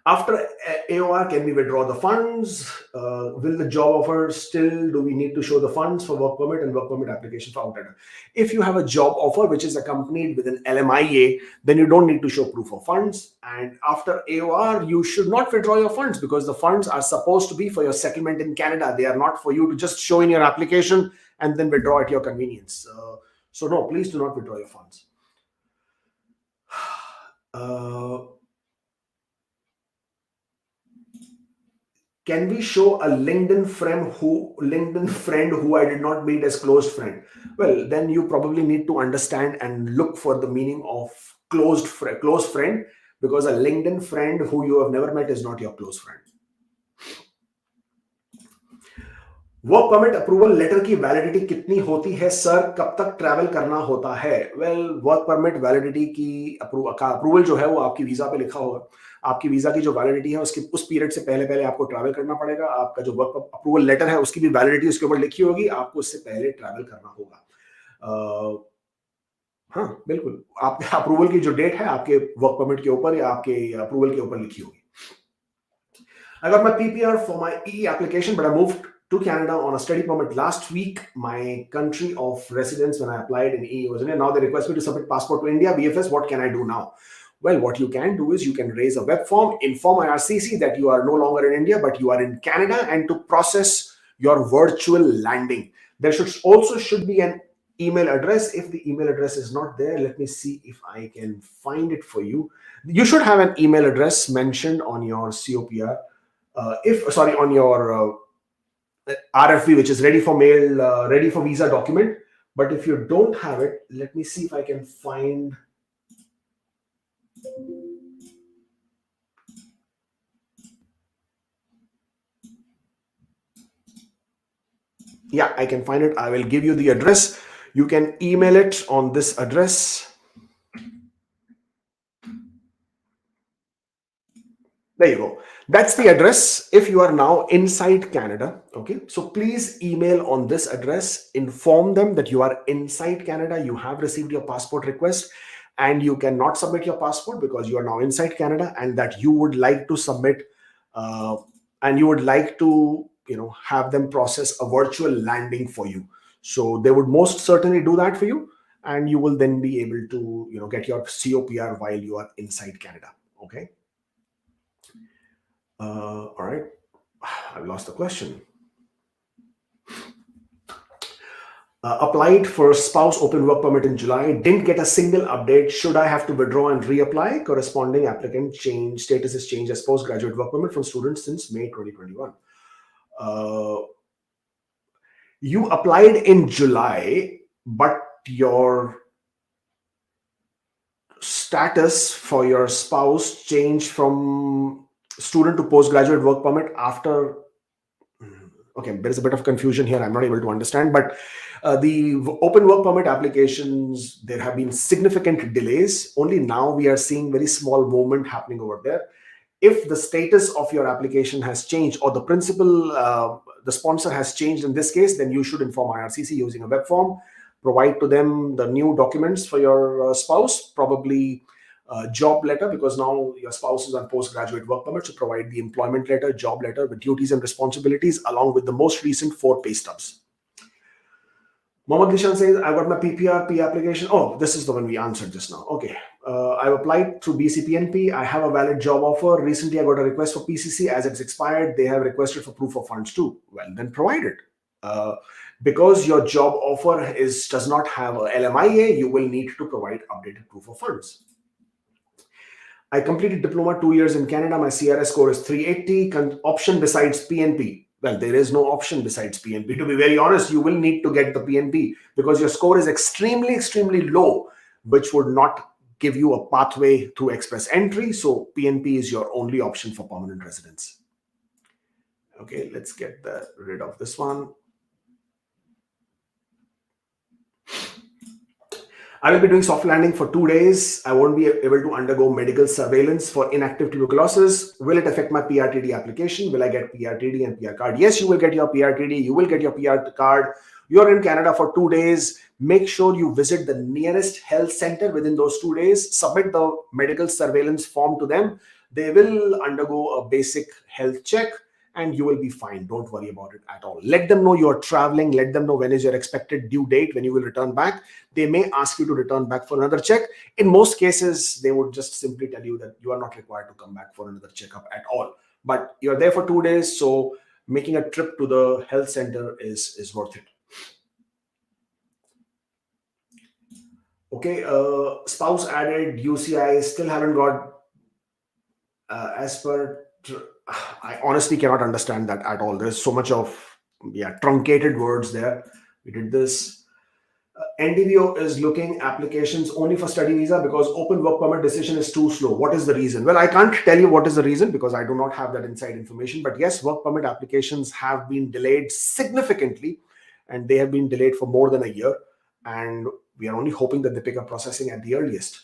After AOR, can we withdraw the funds? Will the job offer still, do we need to show the funds for work permit and work permit application for outsider? If you have a job offer which is accompanied with an LMIA, then you don't need to show proof of funds. And after AOR, you should not withdraw your funds because the funds are supposed to be for your settlement in Canada. They are not for you to just show in your application and then withdraw at your convenience. So no, please do not withdraw your funds. Can we show a LinkedIn friend who I did not meet as close friend? Well, then you probably need to understand and look for the meaning of close friend, because a LinkedIn friend who you have never met is not your close friend. Work permit approval letter की validity कितनी होती है sir, कब तक travel करना होता है? Well, work permit validity की अप्रूवल जो है वो आपकी वीजा पे लिखा होगा. आपकी वीजा की जो वैलिडिटी है उसकी उस पीरियड से पहले आपको ट्रैवल करना पड़ेगा. आपका जो वर्क अप्रूवल लेटर है उसकी भी वैलिडिटी उसके ऊपर लिखी होगी, आपको उससे पहले ट्रैवल करना होगा. हाँ बिल्कुल, आपके अप्रूवल की जो डेट है आपके वर्क परमिट के ऊपर या आपके अप्रूवल के ऊपर लिखी होगी. I got my PPR for my EE application, but I moved to Canada on a study permit last week. My country of residence when I applied in EE was India. Now they request me to submit passport to India, BFS. What can I do now? Well, what you can do is you can raise a web form, inform IRCC that you are no longer in India, but you are in Canada, and to process your virtual landing. There should be an email address. If the email address is not there, let me see if I can find it for you. You should have an email address mentioned on your COPR. On your RFV, which is ready for mail, ready for visa document. But if you don't have it, let me see if I can find. Yeah, I can find it. I will give you the address. You can email it on this address. There you go. That's the address if you are now inside Canada. Okay, so please email on this address, inform them that you are inside Canada, you have received your passport request, and you cannot submit your passport because you are now inside Canada, and that you would like to submit and you would like to have them process a virtual landing for you. So they would most certainly do that for you, and you will then be able to get your COPR while you are inside Canada. Okay. All right, I've lost the question. Applied for spouse open work permit in July, didn't get a single update. Should I have to withdraw and reapply? Corresponding applicant status is changed as postgraduate work permit from students since May 2021. You applied in July, but your status for your spouse changed from student to postgraduate work permit after. Okay, there is a bit of confusion here. I'm not able to understand, but the open work permit applications, there have been significant delays. Only now we are seeing very small movement happening over there. If the status of your application has changed, or the principal, the sponsor has changed in this case, then you should inform IRCC using a web form. Provide to them the new documents for your spouse, probably job letter, because now your spouse is on postgraduate work permit. So provide the employment letter, job letter with duties and responsibilities, along with the most recent 4 pay stubs. Mohammed Nishan says, I got my PPRP application. Oh, this is the one we answered just now. Okay. I've applied through BCPNP. I have a valid job offer. Recently, I got a request for PCC. As it's expired, they have requested for proof of funds too. Well, then provide it. Because your job offer does not have a LMIA, you will need to provide updated proof of funds. I completed diploma 2 years in Canada. My CRS score is 380. Option besides PNP. Well, there is no option besides PNP. To be very honest, you will need to get the PNP because your score is extremely, extremely low, which would not give you a pathway to express entry. So PNP is your only option for permanent residence. Okay, let's get rid of this one. I will be doing soft landing for 2 days. I won't be able to undergo medical surveillance for inactive tuberculosis. Will it affect my PRTD application? Will I get PRTD and PR card? Yes, you will get your PRTD. You will get your PR card. You're in Canada for 2 days. Make sure you visit the nearest health center within those 2 days. Submit the medical surveillance form to them. They will undergo a basic health check and you will be fine. Don't worry about it at all. Let them know you're traveling. Let them know when is your expected due date, when you will return back. They may ask you to return back for another check. In most cases, they would just simply tell you that you are not required to come back for another checkup at all. But you're there for 2 days, so making a trip to the health center is worth it. Okay, spouse added, UCI, still haven't got as per. I honestly cannot understand that at all. There's so much of truncated words there. We did this. NDVO is looking applications only for study visa because open work permit decision is too slow. What is the reason? Well, I can't tell you what is the reason because I do not have that inside information. But yes, work permit applications have been delayed significantly, and they have been delayed for more than a year. And we are only hoping that they pick up processing at the earliest.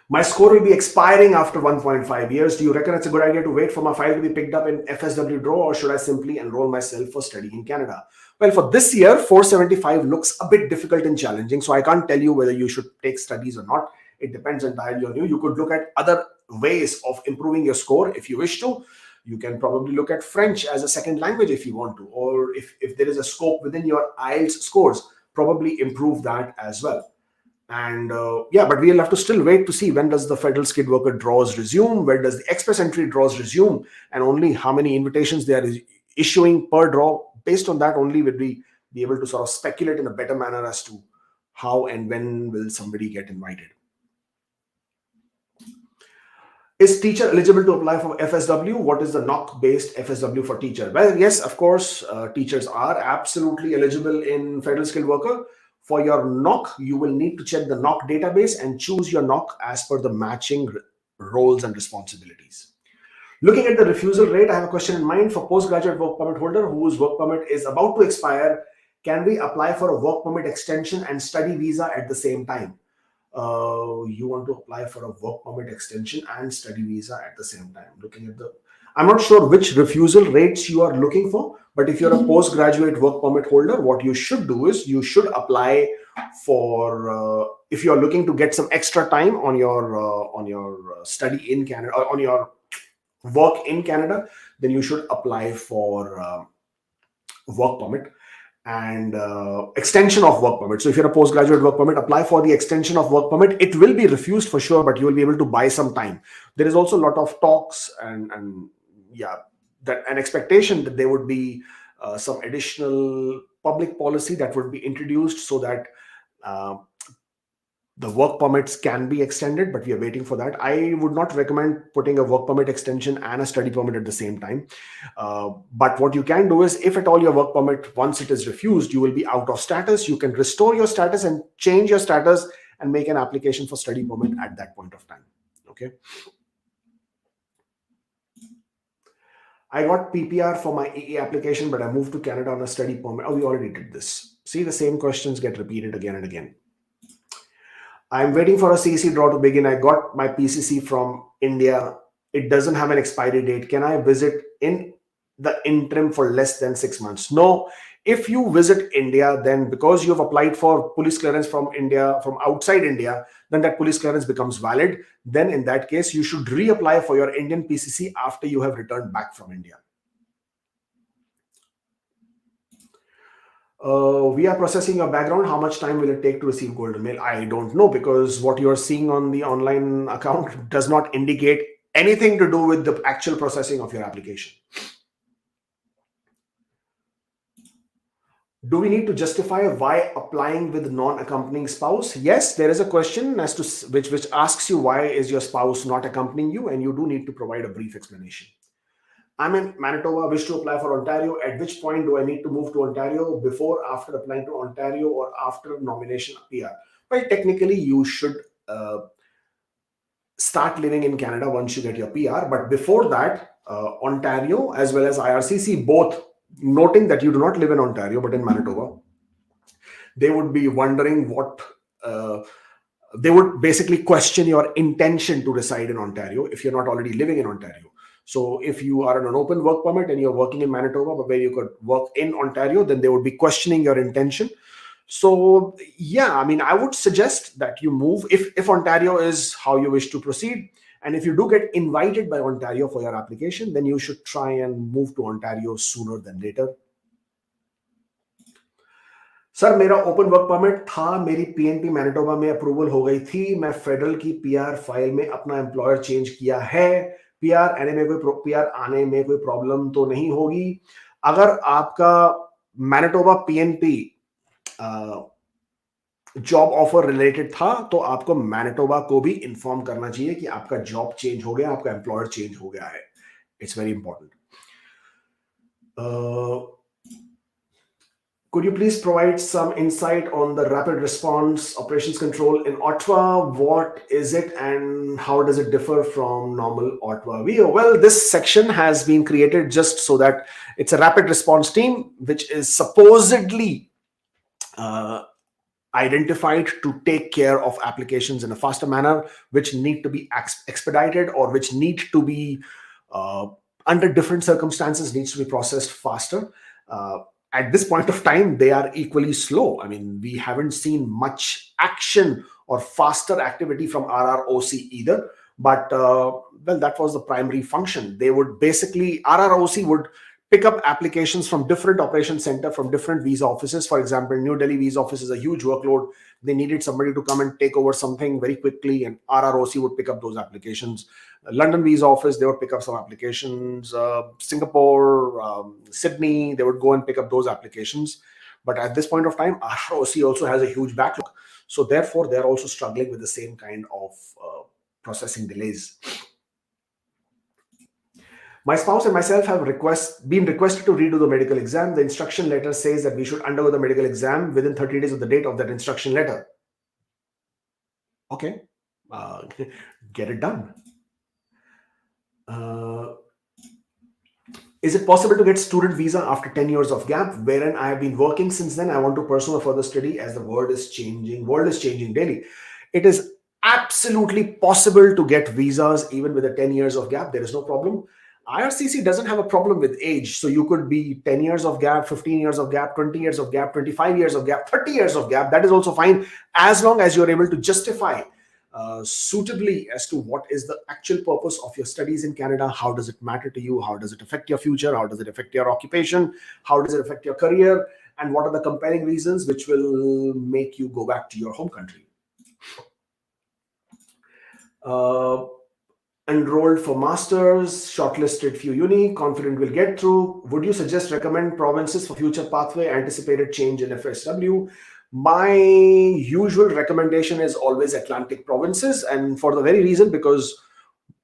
My score will be expiring after 1.5 years. Do you reckon it's a good idea to wait for my file to be picked up in FSW draw, or should I simply enroll myself for study in Canada? Well, for this year, 475 looks a bit difficult and challenging. So I can't tell you whether you should take studies or not. It depends entirely on you. You could look at other ways of improving your score if you wish to. You can probably look at French as a second language if you want to, or if there is a scope within your IELTS scores, probably improve that as well. And but we'll have to still wait to see when does the federal skilled worker draws resume, when does the express entry draws resume, and only how many invitations they are issuing per draw. Based on that only will we be able to sort of speculate in a better manner as to how and when will somebody get invited. Is teacher eligible to apply for FSW? What is the NOC based FSW for teacher? Well, yes, of course, teachers are absolutely eligible in federal skilled worker. For your NOC, you will need to check the NOC database and choose your NOC as per the matching roles and responsibilities. Looking at the refusal rate, I have a question in mind. For postgraduate work permit holder whose work permit is about to expire, can we apply for a work permit extension and study visa at the same time? You want to apply for a work permit extension and study visa at the same time. Looking at I'm not sure which refusal rates you are looking for, but if you're a postgraduate work permit holder, what you should do is you should apply for, if you're looking to get some extra time on your study in Canada, or on your work in Canada, then you should apply for work permit and extension of work permit. So if you're a postgraduate work permit, apply for the extension of work permit. It will be refused for sure, but you will be able to buy some time. There is also a lot of talks and that an expectation that there would be some additional public policy that would be introduced so that the work permits can be extended, but we are waiting for that. I would not recommend putting a work permit extension and a study permit at the same time. But what you can do is, if at all your work permit, once it is refused, you will be out of status. You can restore your status and change your status and make an application for study permit at that point of time. Okay. I got PPR for my EE application, but I moved to Canada on a study permit. Oh, we already did this. See, the same questions get repeated again and again. I'm waiting for a CC draw to begin. I got my PCC from India. It doesn't have an expiry date. Can I visit in the interim for less than 6 months? No. If you visit India, then because you have applied for police clearance from India, from outside India, then that police clearance becomes valid. Then in that case, you should reapply for your Indian PCC after you have returned back from India. We are processing your background. How much time will it take to receive golden mail? I don't know, because what you're seeing on the online account does not indicate anything to do with the actual processing of your application. Do we need to justify why applying with non-accompanying spouse? Yes, there is a question as to which asks you why is your spouse not accompanying you, and you do need to provide a brief explanation. I'm in Manitoba, wish to apply for Ontario. At which point do I need to move to Ontario? Before, after applying to Ontario, or after nomination PR? Well, technically, you should start living in Canada once you get your PR. But before that, Ontario as well as IRCC, both noting that you do not live in Ontario but in Manitoba, they would be wondering what they would basically question your intention to reside in Ontario if you're not already living in Ontario. So if you are on an open work permit and you're working in Manitoba, but where you could work in Ontario, then they would be questioning your intention. So yeah, I mean, I would suggest that you move if Ontario is how you wish to proceed. And if you do get invited by Ontario for your application, then you should try and move to Ontario sooner than later. Sir मेरा open work permit था, मेरी PNP Manitoba में approval हो गई थी, मैं federal की PR file में अपना एम्प्लॉयर चेंज किया है, पीआर आने में कोई प्रॉब्लम तो नहीं होगी? अगर आपका Manitoba PNP job offer related था तो आपको मैनिटोबा को भी इन्फॉर्म करना चाहिए कि आपका जॉब चेंज हो गया, आपका एम्प्लॉयर चेंज हो गया है. It's very important. Could you please provide some insight on the rapid response operations control in Ottawa? What is it and how does it differ from normal Ottawa VO? Well, this section has been created just so that it's a rapid response team, which is supposedly identified to take care of applications in a faster manner, which need to be expedited or which need to be under different circumstances needs to be processed faster. At this point of time, they are equally slow. I mean, we haven't seen much action or faster activity from RROC either. But, well, that was the primary function. They would basically, RROC would pick up applications from different operation center, from different visa offices. For example, New Delhi visa office is a huge workload. They needed somebody to come and take over something very quickly, and RROC would pick up those applications. London visa office, they would pick up some applications. Singapore, Sydney, they would go and pick up those applications. But at this point of time, RROC also has a huge backlog. So therefore, they're also struggling with the same kind of processing delays. My spouse and myself have been requested to redo the medical exam. The instruction letter says that we should undergo the medical exam within 30 days of the date of that instruction letter. Okay, get it done. Is it possible to get student visa after 10 years of gap, wherein I have been working since then? I want to pursue a further study as the world is changing daily. It is absolutely possible to get visas even with a 10 years of gap. There is no problem. IRCC doesn't have a problem with age. So you could be 10 years of gap, 15 years of gap, 20 years of gap, 25 years of gap, 30 years of gap. That is also fine as long as you're able to justify suitably as to what is the actual purpose of your studies in Canada. How does it matter to you? How does it affect your future? How does it affect your occupation? How does it affect your career? And what are the compelling reasons which will make you go back to your home country? Enrolled for masters, shortlisted few uni, confident will get through. Would you recommend provinces for future pathway, anticipated change in FSW? My usual recommendation is always Atlantic provinces, and for the very reason because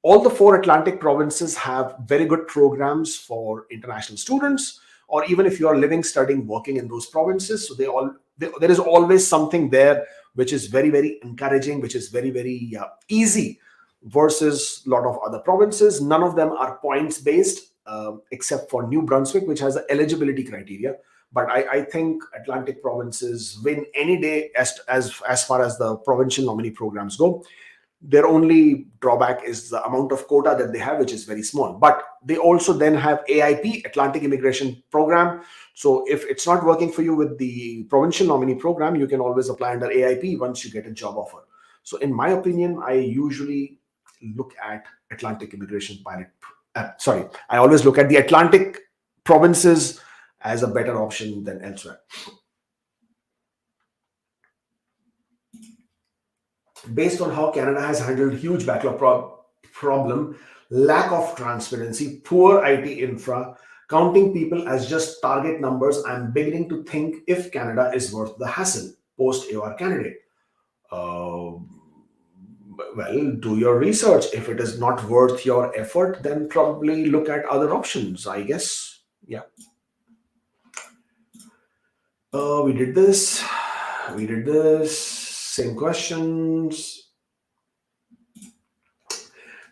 all the 4 Atlantic provinces have very good programs for international students, or even if you are living, studying, working in those provinces. So there is always something there which is very, very encouraging, which is very, very easy versus a lot of other provinces. None of them are points based except for New Brunswick, which has the eligibility criteria. But I think Atlantic provinces win any day as far as the provincial nominee programs go. Their only drawback is the amount of quota that they have, which is very small. But they also then have AIP, Atlantic Immigration Program. So if it's not working for you with the provincial nominee program, you can always apply under AIP once you get a job offer. So in my opinion, I usually look at Atlantic Immigration Pilot. I always look at the Atlantic provinces as a better option than elsewhere. Based on how Canada has handled huge backlog problem, lack of transparency, poor IT infra, counting people as just target numbers, I'm beginning to think if Canada is worth the hassle post-AOR candidate. Well, do your research. If it is not worth your effort, then probably look at other options, I guess. Yeah. We did this. Same questions.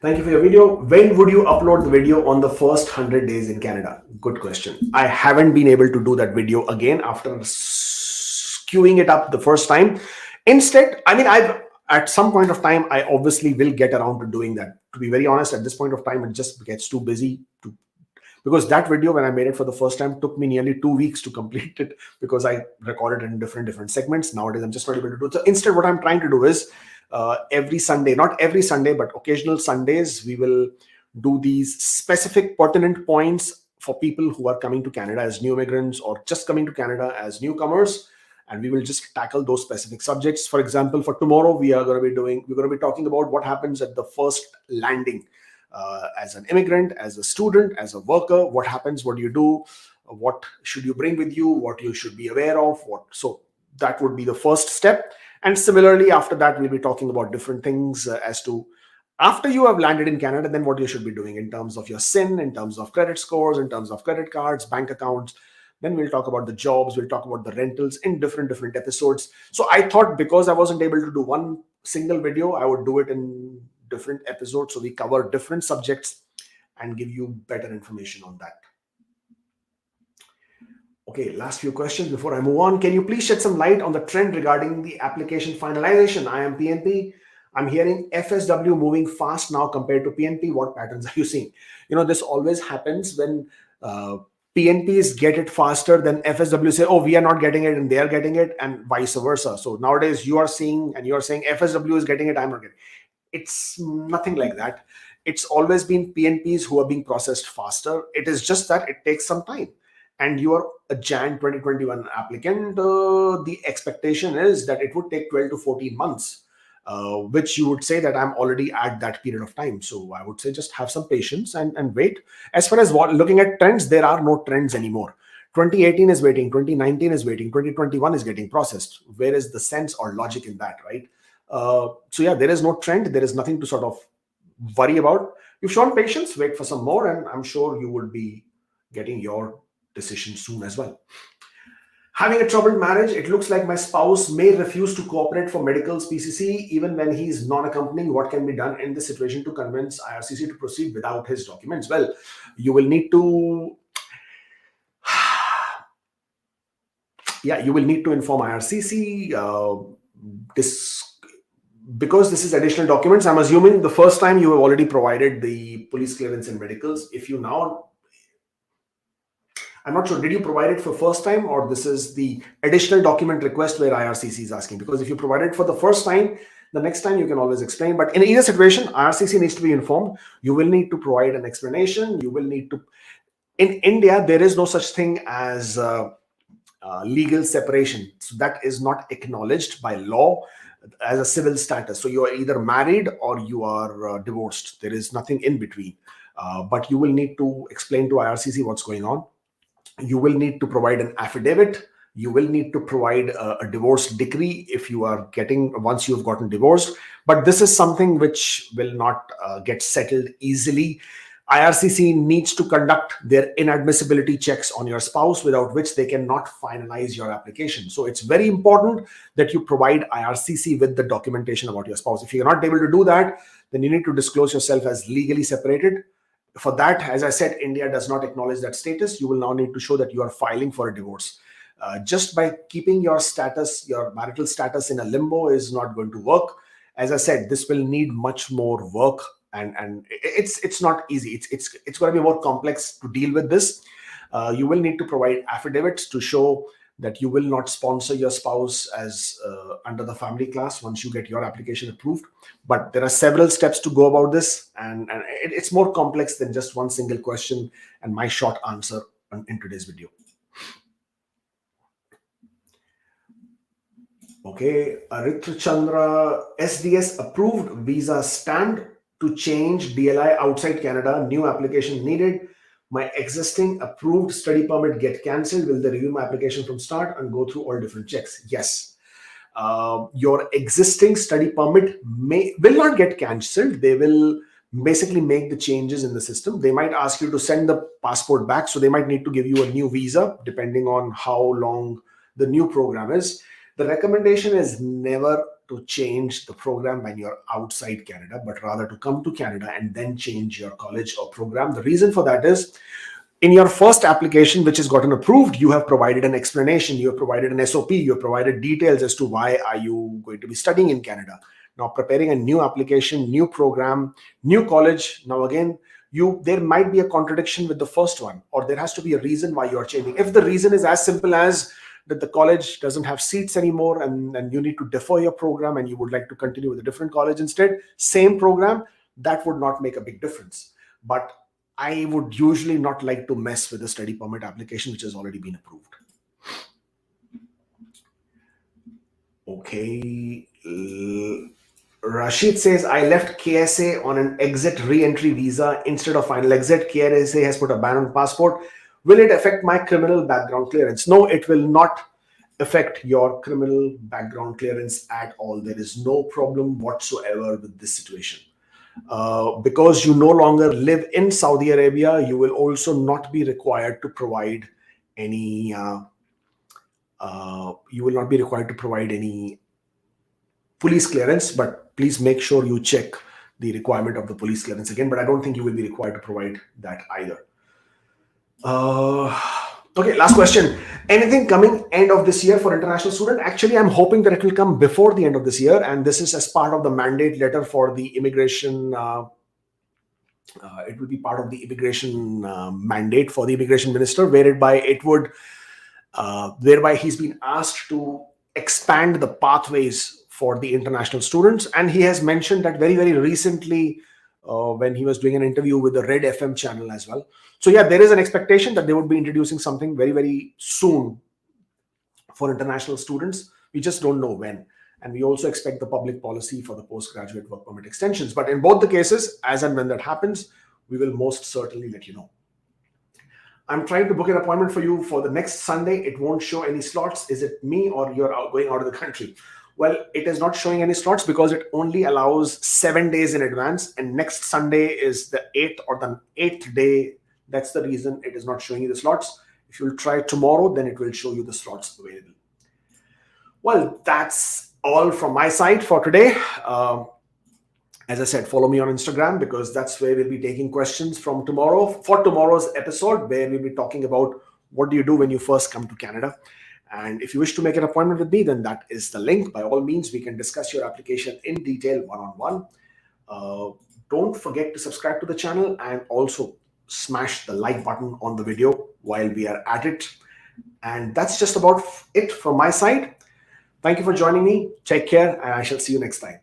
Thank you for your video. When would you upload the video on the first 100 days in Canada? Good question. I haven't been able to do that video again after queuing it up the first time. Instead, I mean, at some point of time, I obviously will get around to doing that. To be very honest, at this point of time, it just gets too busy to because that video, when I made it for the first time, took me nearly 2 weeks to complete it because I recorded it in different segments. Nowadays, I'm just not able to do it. So instead, what I'm trying to do is every Sunday, not every Sunday, but occasional Sundays, we will do these specific pertinent points for people who are coming to Canada as new immigrants or just coming to Canada as newcomers. And we will just tackle those specific subjects. For example, for tomorrow, we're going to be talking about what happens at the first landing. As an immigrant, as a student, as a worker, what happens, what do you do, what should you bring with you, what you should be aware of, so that would be the first step. And similarly, after that, we'll be talking about different things as to after you have landed in Canada, then what you should be doing in terms of your SIN, in terms of credit scores, in terms of credit cards, bank accounts. Then we'll talk about the jobs, we'll talk about the rentals in different episodes. So I thought, because I wasn't able to do one single video, I would do it in different episodes, so we cover different subjects and give you better information on that. Okay, last few questions before I move on. Can you please shed some light on the trend regarding the application finalization? I am PNP. I'm hearing FSW moving fast now compared to PNP. What patterns are you seeing? This always happens when PNPs get it faster than FSW say, oh, we are not getting it and they are getting it, and vice versa. So nowadays you are seeing and you are saying FSW is getting it, I'm not getting it. It's nothing like that. It's always been PNPs who are being processed faster. It is just that it takes some time. And you are a Jan 2021 applicant, the expectation is that it would take 12 to 14 months, which you would say that I'm already at that period of time. So I would say just have some patience and wait. As far as looking at trends, there are no trends anymore. 2018 is waiting, 2019 is waiting, 2021 is getting processed. Where is the sense or logic in that, right? So yeah, there is no trend. There is nothing to sort of worry about. You've shown patience, wait for some more, and I'm sure you will be getting your decision soon as well. Having a troubled marriage, it looks like my spouse may refuse to cooperate for medicals PCC even when he is non-accompanying. What can be done in this situation to convince IRCC to proceed without his documents? Well, you will need to inform IRCC. Because this is additional documents, I'm assuming the first time you have already provided the police clearance and medicals. If you now, I'm not sure, did you provide it for first time, or this is the additional document request where IRCC is asking? Because if you provide it for the first time, the next time you can always explain. But in either situation, IRCC needs to be informed. You will need to provide an explanation. You will need to, in India, there is no such thing as legal separation. So that is not acknowledged by law as a civil status. So you are either married or you are divorced. There is nothing in between. But you will need to explain to IRCC what's going on. You will need to provide an affidavit. You will need to provide a divorce decree if you are once you've gotten divorced. But this is something which will not get settled easily. IRCC needs to conduct their inadmissibility checks on your spouse, without which they cannot finalize your application. So it's very important that you provide IRCC with the documentation about your spouse. If you're not able to do that, then you need to disclose yourself as legally separated. For that, as I said, India does not acknowledge that status. You will now need to show that you are filing for a divorce. Just by keeping your status, your marital status in a limbo is not going to work. As I said, this will need much more work. And it's not easy. It's going to be more complex to deal with this. You will need to provide affidavits to show that you will not sponsor your spouse as under the family class once you get your application approved. But there are several steps to go about this, and it's more complex than just one single question and my short answer in today's video. Okay, Aritra Chandra, SDS approved, visa stand. To change DLI outside Canada, new application needed. My existing approved study permit get cancelled. Will they review my application from start and go through all different checks? Yes. Your existing study permit will not get cancelled. They will basically make the changes in the system. They might ask you to send the passport back. So they might need to give you a new visa depending on how long the new program is. The recommendation is never to change the program when you're outside Canada, but rather to come to Canada and then change your college or program. The reason for that is, in your first application, which has gotten approved, you have provided an explanation, you have provided an SOP, you have provided details as to why are you going to be studying in Canada. Now, preparing a new application, new program, new college, now again, there might be a contradiction with the first one, or there has to be a reason why you're changing. If the reason is as simple as that the college doesn't have seats anymore and you need to defer your program and you would like to continue with a different college instead, same program, that would not make a big difference. But I would usually not like to mess with a study permit application which has already been approved. Okay. Rashid says, I left KSA on an exit re-entry visa instead of final exit. KSA has put a ban on passport. Will it affect my criminal background clearance? No, it will not affect your criminal background clearance at all. There is no problem whatsoever with this situation. Because you no longer live in Saudi Arabia, you will also not be required to provide any police clearance, but please make sure you check the requirement of the police clearance again. But I don't think you will be required to provide that either. Okay, last question. Anything coming end of this year for international student? Actually, I'm hoping that it will come before the end of this year, and this is as part of the mandate letter for the immigration. It will be part of the immigration mandate for the immigration minister, whereby he's been asked to expand the pathways for the international students. And he has mentioned that very, very recently when he was doing an interview with the Red FM channel as well. So yeah, there is an expectation that they would be introducing something very, very soon for international students. We just don't know when. And we also expect the public policy for the postgraduate work permit extensions. But in both the cases, as and when that happens, we will most certainly let you know. I'm trying to book an appointment for you for the next Sunday. It won't show any slots. Is it me or you're going out of the country? Well, it is not showing any slots because it only allows 7 days in advance. And next Sunday is the 8th or the 8th day. That's the reason it is not showing you the slots. If you'll try tomorrow, then it will show you the slots available. Well, that's all from my side for today. As I said, follow me on Instagram because that's where we'll be taking questions from tomorrow for tomorrow's episode, where we'll be talking about what do you do when you first come to Canada. And if you wish to make an appointment with me, then that is the link. By all means, we can discuss your application in detail one-on-one. Don't forget to subscribe to the channel and also smash the like button on the video while we are at it. And that's just about it from my side. Thank you for joining me. Take care, and I shall see you next time.